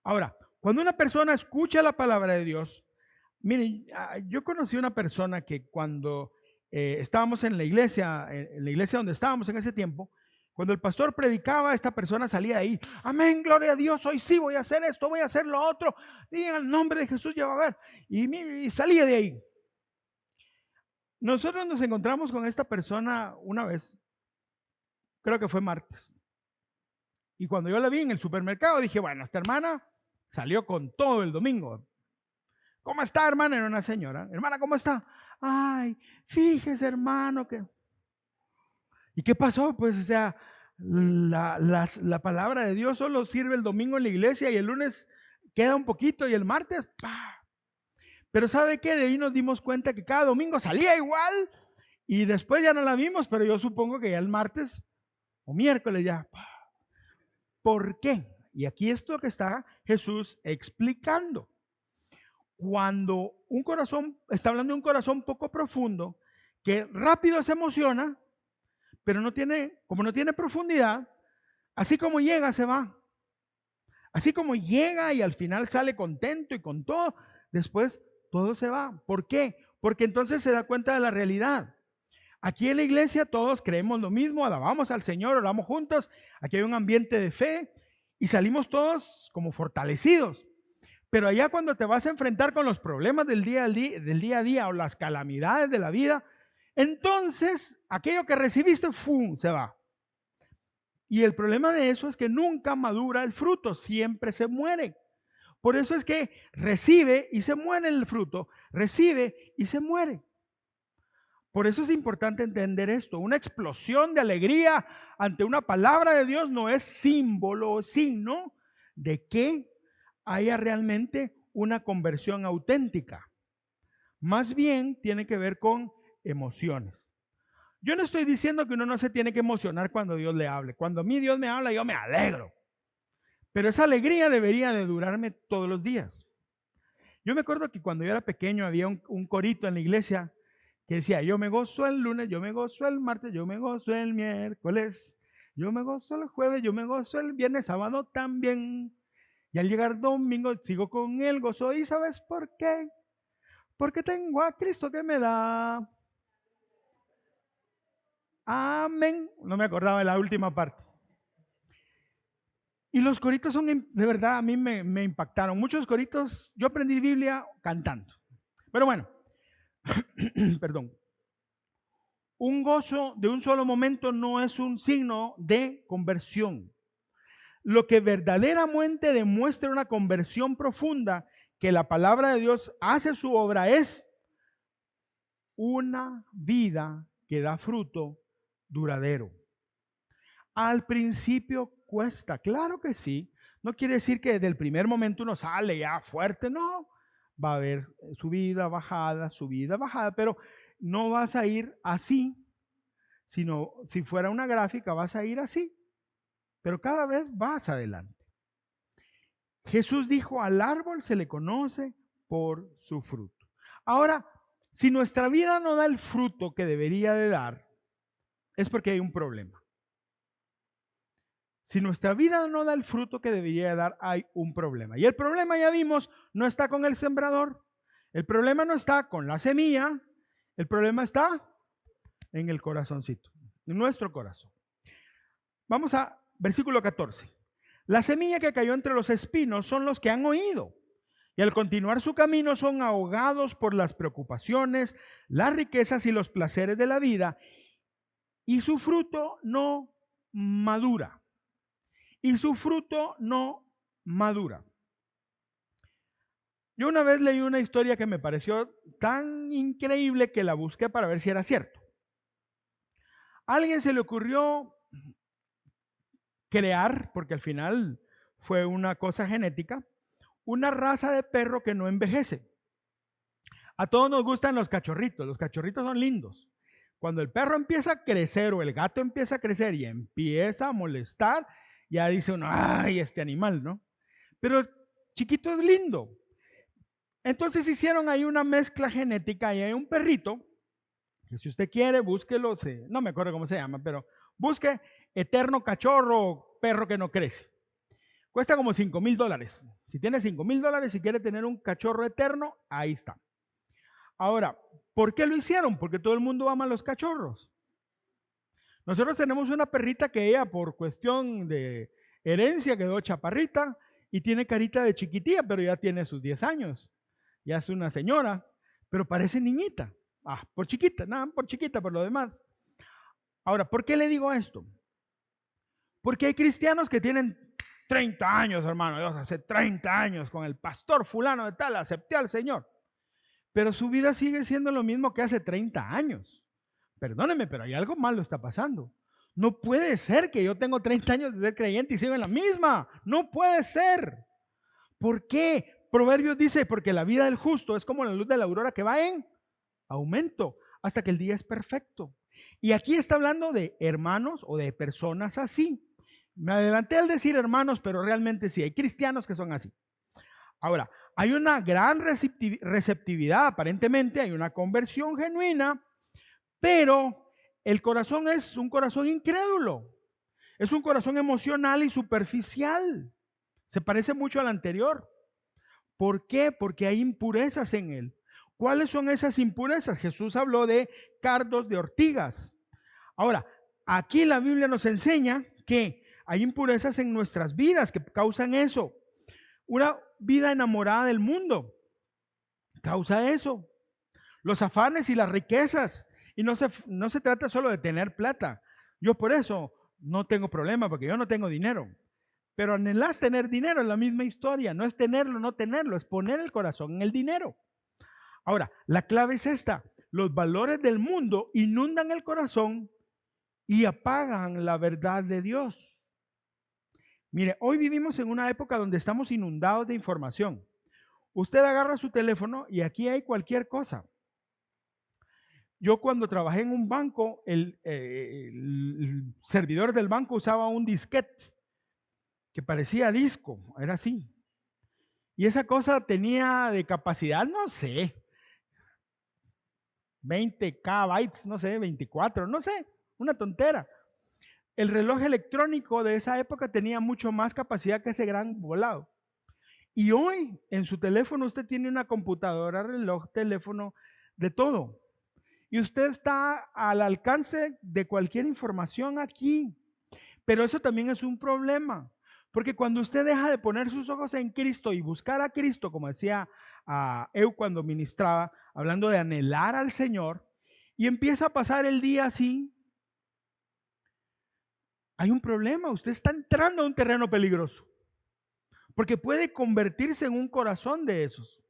Ahora, cuando una persona escucha la palabra de Dios, miren, yo conocí una persona que cuando estábamos en la iglesia donde estábamos en ese tiempo, cuando el pastor predicaba, esta persona salía de ahí, amén, gloria a Dios, hoy sí voy a hacer esto, voy a hacer lo otro, y en el nombre de Jesús ya va a ver, y salía de ahí. Nosotros nos encontramos con esta persona una vez, creo que fue martes, y cuando yo la vi en el supermercado dije, bueno, esta hermana salió con todo el domingo. ¿Cómo está, hermana? Era una señora. Hermana, ¿cómo está? Ay, fíjese, hermano, que... ¿Y qué pasó? Pues, o sea, la palabra de Dios solo sirve el domingo en la iglesia y el lunes queda un poquito y el martes, ¡pah! Pero ¿sabe qué? De ahí nos dimos cuenta que cada domingo salía igual y después ya no la vimos, pero yo supongo que ya el martes o miércoles ya. ¿Por qué? Y aquí es lo que está Jesús explicando. Cuando un corazón, está hablando de un corazón poco profundo, que rápido se emociona, pero como no tiene profundidad, así como llega, se va. Así como llega y al final sale contento y con todo, después todo se va. ¿Por qué? Porque entonces se da cuenta de la realidad. Aquí en la iglesia todos creemos lo mismo, alabamos al Señor, oramos juntos, aquí hay un ambiente de fe y salimos todos como fortalecidos. Pero allá cuando te vas a enfrentar con los problemas del día a día o las calamidades de la vida, entonces aquello que recibiste, ¡fum!, se va. Y el problema de eso es que nunca madura el fruto, siempre se muere. Por eso es que recibe y se muere el fruto, recibe y se muere. Por eso es importante entender esto. Una explosión de alegría ante una palabra de Dios no es símbolo o signo de que haya realmente una conversión auténtica. Más bien tiene que ver con emociones. Yo no estoy diciendo que uno no se tiene que emocionar cuando Dios le hable. Cuando a mí Dios me habla, yo me alegro. Pero esa alegría debería de durarme todos los días. Yo me acuerdo que cuando yo era pequeño había un corito en la iglesia que decía: yo me gozo el lunes, yo me gozo el martes, yo me gozo el miércoles, yo me gozo el jueves, yo me gozo el viernes, sábado también. Y al llegar domingo sigo con el gozo. ¿Y sabes por qué? Porque tengo a Cristo que me da. Amén. No me acordaba de la última parte. Y los coritos son, de verdad, a mí me impactaron. Muchos coritos, yo aprendí Biblia cantando. Pero bueno, perdón. Un gozo de un solo momento no es un signo de conversión. Lo que verdaderamente demuestra una conversión profunda, que la palabra de Dios hace su obra, es una vida que da fruto duradero. Al principio cuesta, claro que sí. No quiere decir que desde el primer momento uno sale ya fuerte, no. Va a haber subida, bajada, pero no vas a ir así, sino si fuera una gráfica vas a ir así, pero cada vez vas adelante. Jesús dijo: al árbol se le conoce por su fruto. Ahora, si nuestra vida no da el fruto que debería de dar, es porque hay un problema. Si nuestra vida no da el fruto que debería dar, hay un problema. Y el problema, ya vimos, no está con el sembrador. El problema no está con la semilla. El problema está en el corazoncito, en nuestro corazón. Vamos a versículo 14. La semilla que cayó entre los espinos son los que han oído, y al continuar su camino son ahogados por las preocupaciones, las riquezas y los placeres de la vida, y su fruto no madura. Y su fruto no madura. Yo una vez leí una historia que me pareció tan increíble que la busqué para ver si era cierto. A alguien se le ocurrió crear, porque al final fue una cosa genética, una raza de perro que no envejece. A todos nos gustan los cachorritos son lindos. Cuando el perro empieza a crecer o el gato empieza a crecer y empieza a molestar, ya dice uno: ay, este animal, ¿no? Pero chiquito es lindo. Entonces hicieron ahí una mezcla genética y hay un perrito, que si usted quiere, búsquelo, no me acuerdo cómo se llama, pero busque eterno cachorro, perro que no crece. Cuesta como $5,000. Si tiene $5,000 y quiere tener un cachorro eterno, ahí está. Ahora, ¿por qué lo hicieron? Porque todo el mundo ama los cachorros. Nosotros tenemos una perrita que ella, por cuestión de herencia, quedó chaparrita y tiene carita de chiquitilla, pero ya tiene sus 10 años. Ya es una señora, pero parece niñita. Por chiquita, nada, por chiquita, por lo demás. Ahora, ¿por qué le digo esto? Porque hay cristianos que tienen 30 años, hermano. Dios, hace 30 años con el pastor fulano de tal, acepté al Señor. Pero su vida sigue siendo lo mismo que hace 30 años. Perdóneme, pero hay algo malo está pasando. No puede ser que yo tengo 30 años de ser creyente y sigo en la misma. No puede ser. ¿Por qué? Proverbios dice, porque la vida del justo es como la luz de la aurora que va en aumento hasta que el día es perfecto. Y aquí está hablando de hermanos o de personas así. Me adelanté al decir hermanos, pero realmente sí, hay cristianos que son así. Ahora, hay una gran receptividad, aparentemente, hay una conversión genuina, pero el corazón es un corazón incrédulo. Es un corazón emocional y superficial. Se parece mucho al anterior. ¿Por qué? Porque hay impurezas en él. ¿Cuáles son esas impurezas? Jesús habló de cardos de ortigas. Ahora, aquí la Biblia nos enseña que hay impurezas en nuestras vidas que causan eso. Una vida enamorada del mundo causa eso. Los afanes y las riquezas. Y no se trata solo de tener plata. Yo por eso no tengo problema, porque yo no tengo dinero. Pero anhelas tener dinero, es la misma historia. No es tenerlo, no tenerlo, es poner el corazón en el dinero. Ahora, la clave es esta. Los valores del mundo inundan el corazón y apagan la verdad de Dios. Mire, hoy vivimos en una época donde estamos inundados de información. Usted agarra su teléfono y aquí hay cualquier cosa. Yo cuando trabajé en un banco, el servidor del banco usaba un disquete que parecía disco, era así. Y esa cosa tenía de capacidad, no sé, 20 KB, no sé, 24, no sé, una tontera. El reloj electrónico de esa época tenía mucho más capacidad que ese gran volado. Y hoy en su teléfono usted tiene una computadora, reloj, teléfono, de todo. Y usted está al alcance de cualquier información aquí. Pero eso también es un problema. Porque cuando usted deja de poner sus ojos en Cristo y buscar a Cristo, como decía Eu cuando ministraba, hablando de anhelar al Señor, y empieza a pasar el día así, hay un problema. Usted está entrando a un terreno peligroso. Porque puede convertirse en un corazón de esos.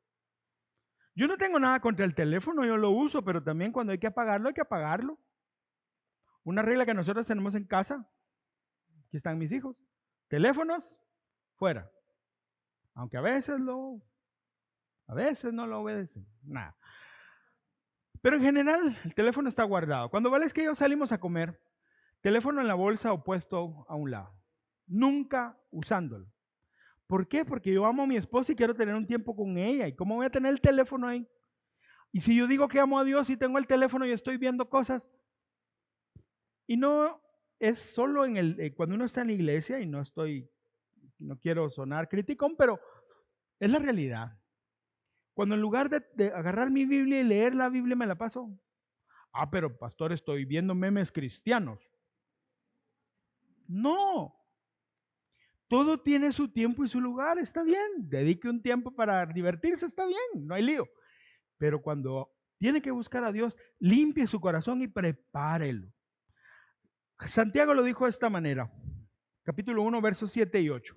Yo no tengo nada contra el teléfono, yo lo uso, pero también cuando hay que apagarlo, hay que apagarlo. Una regla que nosotros tenemos en casa, aquí están mis hijos, teléfonos fuera. Aunque a veces no lo obedecen, nada. Pero en general el teléfono está guardado. Cuando Vales que yo salimos a comer, teléfono en la bolsa o puesto a un lado, nunca usándolo. ¿Por qué? Porque yo amo a mi esposa y quiero tener un tiempo con ella. ¿Y cómo voy a tener el teléfono ahí? Y si yo digo que amo a Dios y tengo el teléfono y estoy viendo cosas, y no es solo cuando uno está en la iglesia, y no quiero sonar criticón, pero es la realidad. Cuando en lugar de agarrar mi Biblia y leer la Biblia me la paso, pero pastor, estoy viendo memes cristianos. No, todo tiene su tiempo y su lugar, está bien. Dedique un tiempo para divertirse, está bien, no hay lío. Pero cuando tiene que buscar a Dios, limpie su corazón y prepárelo. Santiago lo dijo de esta manera, capítulo 1, versos 7 y 8.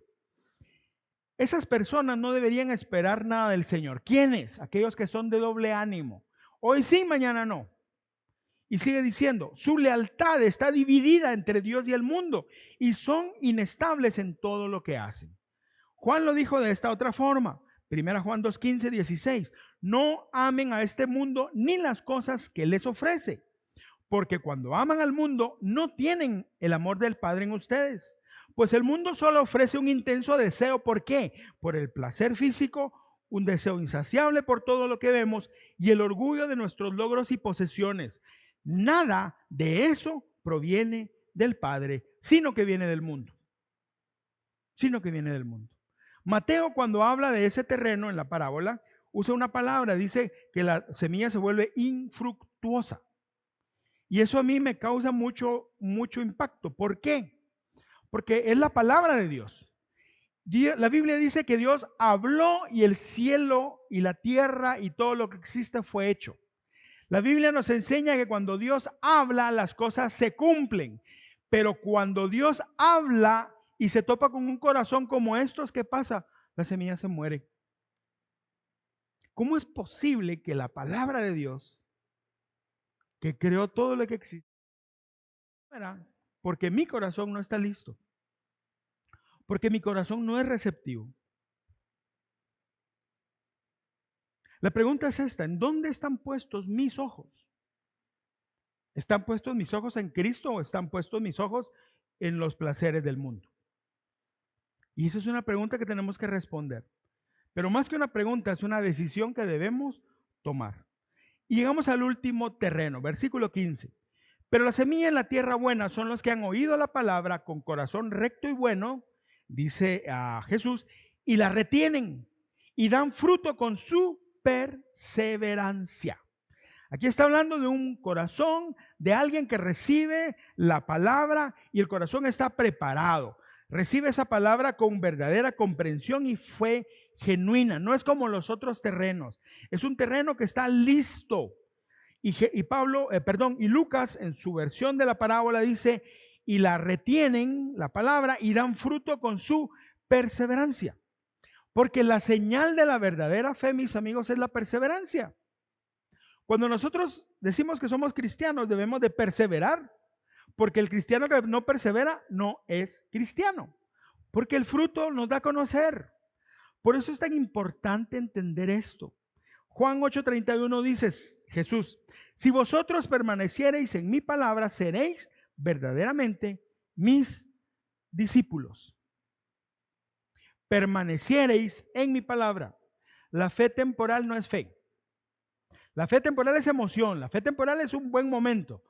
Esas personas no deberían esperar nada del Señor. ¿Quiénes? Aquellos que son de doble ánimo. Hoy sí, mañana no. Y sigue diciendo, su lealtad está dividida entre Dios y el mundo y son inestables en todo lo que hacen. Juan lo dijo de esta otra forma. 1 Juan 2, 15, 16. No amen a este mundo ni las cosas que les ofrece, porque cuando aman al mundo no tienen el amor del Padre en ustedes. Pues el mundo solo ofrece un intenso deseo. ¿Por qué? Por el placer físico, un deseo insaciable por todo lo que vemos y el orgullo de nuestros logros y posesiones. Nada de eso proviene del Padre, sino que viene del mundo. Mateo, cuando habla de ese terreno en la parábola, usa una palabra, dice que la semilla se vuelve infructuosa. Y eso a mí me causa mucho impacto. ¿Por qué? Porque es la palabra de Dios. La Biblia dice que Dios habló y el cielo y la tierra y todo lo que existe fue hecho. La Biblia nos enseña que cuando Dios habla, las cosas se cumplen. Pero cuando Dios habla y se topa con un corazón como estos, ¿qué pasa? La semilla se muere. ¿Cómo es posible que la palabra de Dios, que creó todo lo que existe, porque mi corazón no está listo? Porque mi corazón no es receptivo. La pregunta es esta: ¿en dónde están puestos mis ojos? ¿Están puestos mis ojos en Cristo o están puestos mis ojos en los placeres del mundo? Y esa es una pregunta que tenemos que responder. Pero más que una pregunta, es una decisión que debemos tomar. Y llegamos al último terreno, versículo 15. Pero la semilla en la tierra buena son los que han oído la palabra con corazón recto y bueno, dice a Jesús, y la retienen y dan fruto con su perseverancia. Aquí está hablando de un corazón, de alguien que recibe la palabra y el corazón está preparado. Recibe esa palabra con verdadera comprensión y fe genuina. No es como los otros terrenos. Es un terreno que está listo. Y Lucas en su versión de la parábola dice, y la retienen, la palabra, y dan fruto con su perseverancia. Porque la señal de la verdadera fe, mis amigos, es la perseverancia. Cuando nosotros decimos que somos cristianos, debemos de perseverar, porque el cristiano que no persevera no es cristiano, porque el fruto nos da a conocer. Por eso es tan importante entender esto. Juan 8:31 dice Jesús, si vosotros permaneciereis en mi palabra, seréis verdaderamente mis discípulos. Permaneciereis en mi palabra. La fe temporal no es fe. La fe temporal es emoción, la fe temporal es un buen momento,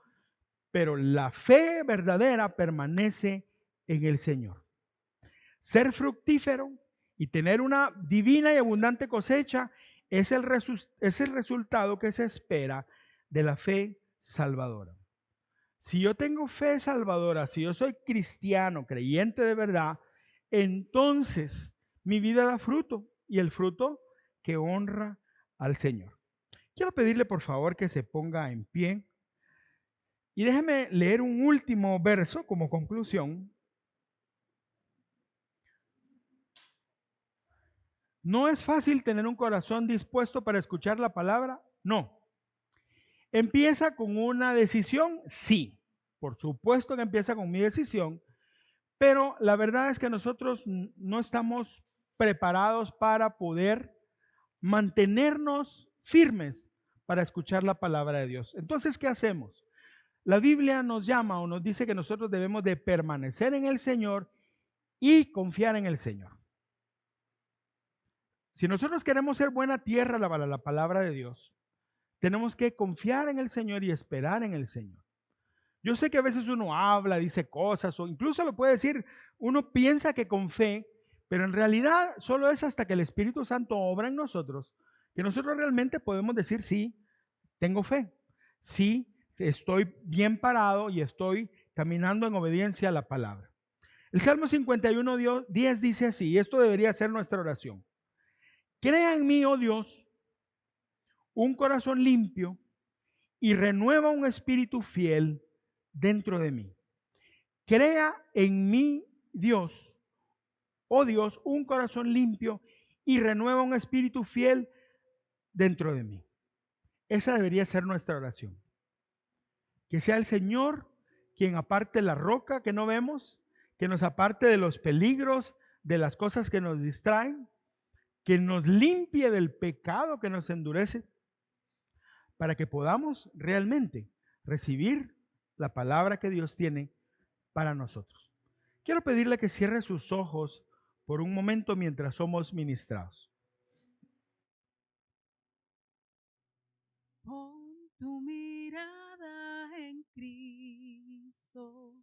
pero la fe verdadera permanece en el Señor. Ser fructífero y tener una divina y abundante cosecha es el resultado que se espera de la fe salvadora. Si yo tengo fe salvadora, si yo soy cristiano, creyente de verdad, entonces mi vida da fruto, y el fruto que honra al Señor. Quiero pedirle por favor que se ponga en pie y déjeme leer un último verso como conclusión. ¿No es fácil tener un corazón dispuesto para escuchar la palabra? No. ¿Empieza con una decisión? Sí. Por supuesto que empieza con mi decisión, pero la verdad es que nosotros no estamos preparados para poder mantenernos firmes para escuchar la palabra de Dios. Entonces, ¿qué hacemos? La Biblia nos llama o nos dice que nosotros debemos de permanecer en el Señor y confiar en el Señor. Si nosotros queremos ser buena tierra para la palabra de Dios, tenemos que confiar en el Señor y esperar en el Señor. Yo sé que a veces uno habla, dice cosas, o incluso lo puede decir, uno piensa que con fe, pero en realidad solo es hasta que el Espíritu Santo obra en nosotros, que nosotros realmente podemos decir, sí, tengo fe, sí, estoy bien parado y estoy caminando en obediencia a la palabra. El Salmo 51:10 dice así, y esto debería ser nuestra oración. Crea en mí, oh Dios, un corazón limpio y renueva un espíritu fiel dentro de mí. Crea en mí, Dios, oh Dios, un corazón limpio y renueva un espíritu fiel dentro de mí. Esa debería ser nuestra oración. Que sea el Señor quien aparte la roca que no vemos, que nos aparte de los peligros, de las cosas que nos distraen, que nos limpie del pecado que nos endurece, para que podamos realmente recibir la palabra que Dios tiene para nosotros. Quiero pedirle que cierre sus ojos por un momento mientras somos ministrados. Pon tu mirada en Cristo,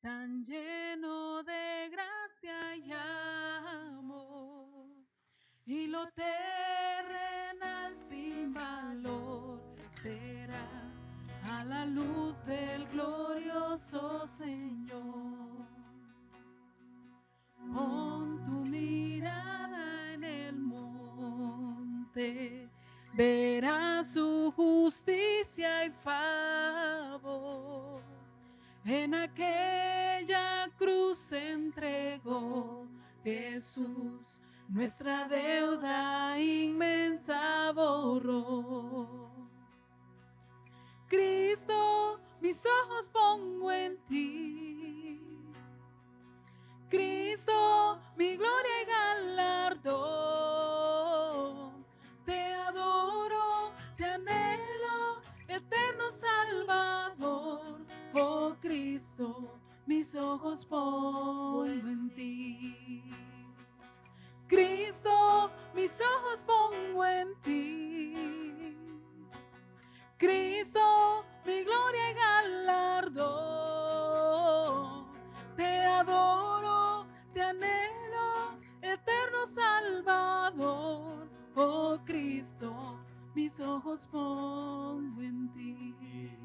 tan lleno de gracia y amor, y lo terrenal sin valor será a la luz del glorioso Señor. Pon tu mirada en el monte, verás su justicia y favor. En aquella cruz se entregó Jesús, nuestra deuda inmensa borró. Cristo, mis ojos pongo en ti. Cristo, mi gloria y galardón, te adoro. Cristo, mis ojos pongo en ti. Cristo, mis ojos pongo en ti. Cristo, mi gloria y galardón. Te adoro, te anhelo, eterno Salvador. Oh Cristo, mis ojos pongo en ti.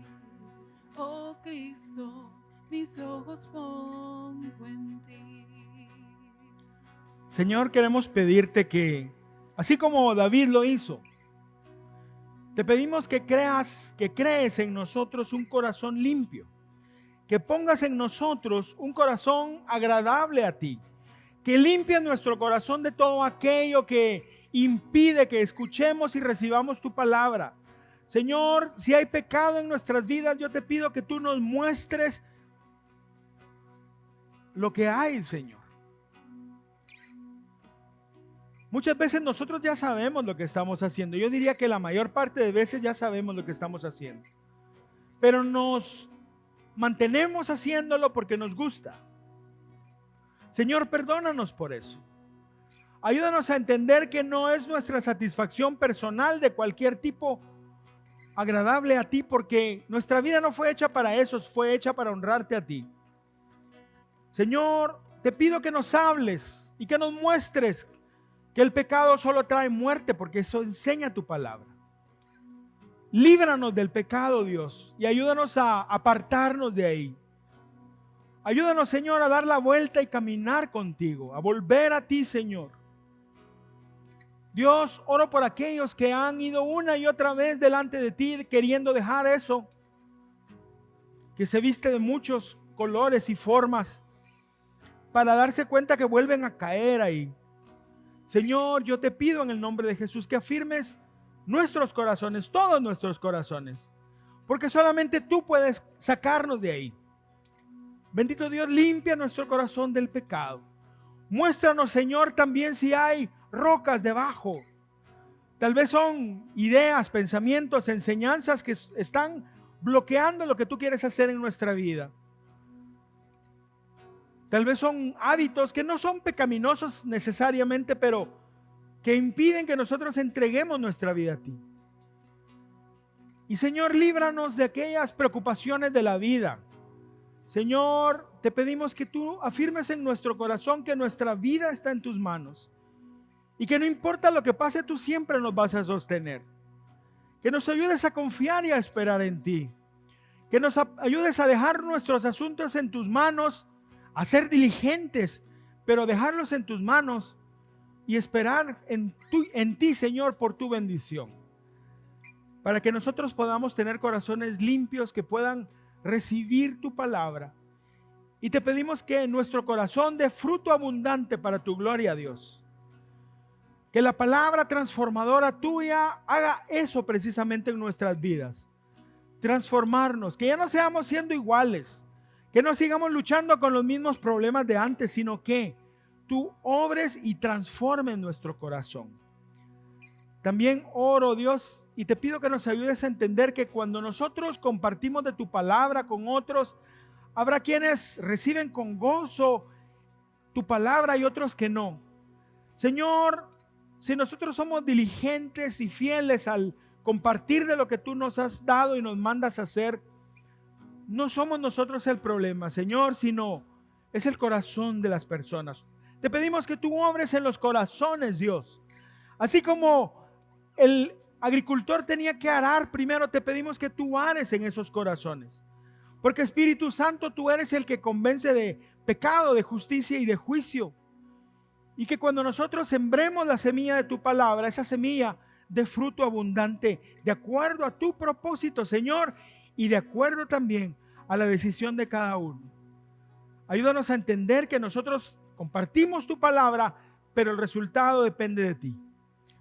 Oh Cristo, mis ojos pongo en ti. Señor, queremos pedirte que, así como David lo hizo, te pedimos que crees en nosotros un corazón limpio, que pongas en nosotros un corazón agradable a ti, que limpies nuestro corazón de todo aquello que impide que escuchemos y recibamos tu palabra. Señor, si hay pecado en nuestras vidas, yo te pido que tú nos muestres lo que hay, Señor. Muchas veces nosotros ya sabemos lo que estamos haciendo. Yo diría que la mayor parte de veces ya sabemos lo que estamos haciendo. Pero nos mantenemos haciéndolo porque nos gusta. Señor, perdónanos por eso. Ayúdanos a entender que no es nuestra satisfacción personal de cualquier tipo agradable a ti, porque nuestra vida no fue hecha para eso, fue hecha para honrarte a ti. Señor, te pido que nos hables y que nos muestres que el pecado solo trae muerte, porque eso enseña tu palabra. Líbranos del pecado, Dios, y ayúdanos a apartarnos de ahí. Ayúdanos, Señor, a dar la vuelta y caminar contigo, a volver a ti, Señor. Dios, oro por aquellos que han ido una y otra vez delante de ti queriendo dejar eso, que se viste de muchos colores y formas, para darse cuenta que vuelven a caer ahí. Señor, yo te pido en el nombre de Jesús que afirmes nuestros corazones, todos nuestros corazones, porque solamente tú puedes sacarnos de ahí. Bendito Dios, limpia nuestro corazón del pecado. Muéstranos, Señor, también si hay rocas debajo. Tal vez son ideas, pensamientos, enseñanzas que están bloqueando lo que tú quieres hacer en nuestra vida. Tal vez son hábitos que no son pecaminosos necesariamente, pero que impiden que nosotros entreguemos nuestra vida a ti. Y Señor, líbranos de aquellas preocupaciones de la vida. Señor, te pedimos que tú afirmes en nuestro corazón que nuestra vida está en tus manos. Y que no importa lo que pase, tú siempre nos vas a sostener. Que nos ayudes a confiar y a esperar en ti. Que nos ayudes a dejar nuestros asuntos en tus manos, a ser diligentes, pero dejarlos en tus manos y esperar en ti, Señor, por tu bendición. Para que nosotros podamos tener corazones limpios que puedan recibir tu palabra. Y te pedimos que nuestro corazón dé fruto abundante para tu gloria, Dios. Que la palabra transformadora tuya haga eso precisamente en nuestras vidas. Transformarnos, que ya no seamos siendo iguales, que no sigamos luchando con los mismos problemas de antes, sino que tú obres y transformes nuestro corazón. También oro, Dios, y te pido que nos ayudes a entender que cuando nosotros compartimos de tu palabra con otros, habrá quienes reciben con gozo tu palabra y otros que no. Señor, si nosotros somos diligentes y fieles al compartir de lo que tú nos has dado y nos mandas a hacer, no somos nosotros el problema, Señor, sino es el corazón de las personas. Te pedimos que tú obres en los corazones, Dios. Así como el agricultor tenía que arar primero, te pedimos que tú ares en esos corazones. Porque Espíritu Santo, tú eres el que convence de pecado, de justicia y de juicio. Y que cuando nosotros sembremos la semilla de tu palabra, esa semilla dé fruto abundante de acuerdo a tu propósito, Señor, y de acuerdo también a la decisión de cada uno. Ayúdanos a entender que nosotros compartimos tu palabra, pero el resultado depende de ti.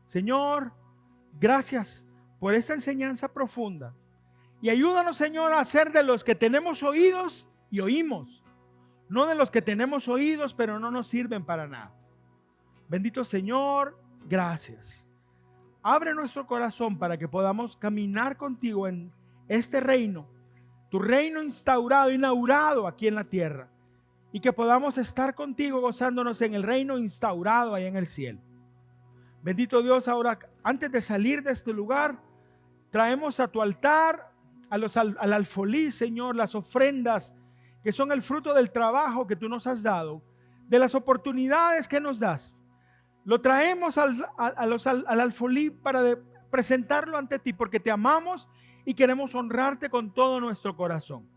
Señor, gracias por esta enseñanza profunda. Y ayúdanos, Señor, a ser de los que tenemos oídos y oímos, no de los que tenemos oídos, pero no nos sirven para nada. Bendito Señor, gracias. Abre nuestro corazón para que podamos caminar contigo en este reino tu reino instaurado, inaugurado aquí en la tierra, y que podamos estar contigo gozándonos en el reino instaurado allá en el cielo. Bendito Dios, ahora antes de salir de este lugar, traemos a tu altar, al alfolí, Señor, las ofrendas que son el fruto del trabajo que tú nos has dado, de las oportunidades que nos das. Lo traemos al alfolí para presentarlo ante ti, porque te amamos y queremos honrarte con todo nuestro corazón.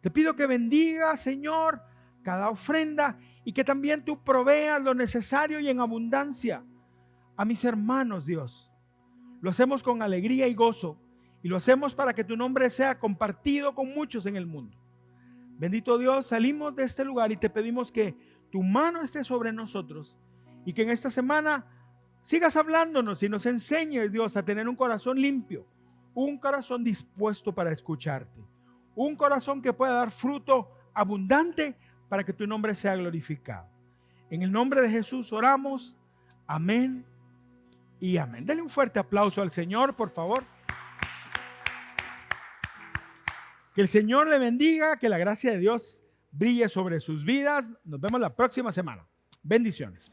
Te pido que bendiga, Señor, cada ofrenda y que también tú proveas lo necesario y en abundancia a mis hermanos, Dios. Lo hacemos con alegría y gozo y lo hacemos para que tu nombre sea compartido con muchos en el mundo. Bendito Dios, salimos de este lugar y te pedimos que tu mano esté sobre nosotros y que en esta semana sigas hablándonos y nos enseñes, Dios, a tener un corazón limpio, un corazón dispuesto para escucharte, un corazón que pueda dar fruto abundante para que tu nombre sea glorificado. En el nombre de Jesús oramos. Amén y amén. Dale un fuerte aplauso al Señor, por favor. Que el Señor le bendiga, que la gracia de Dios brille sobre sus vidas. Nos vemos la próxima semana. Bendiciones.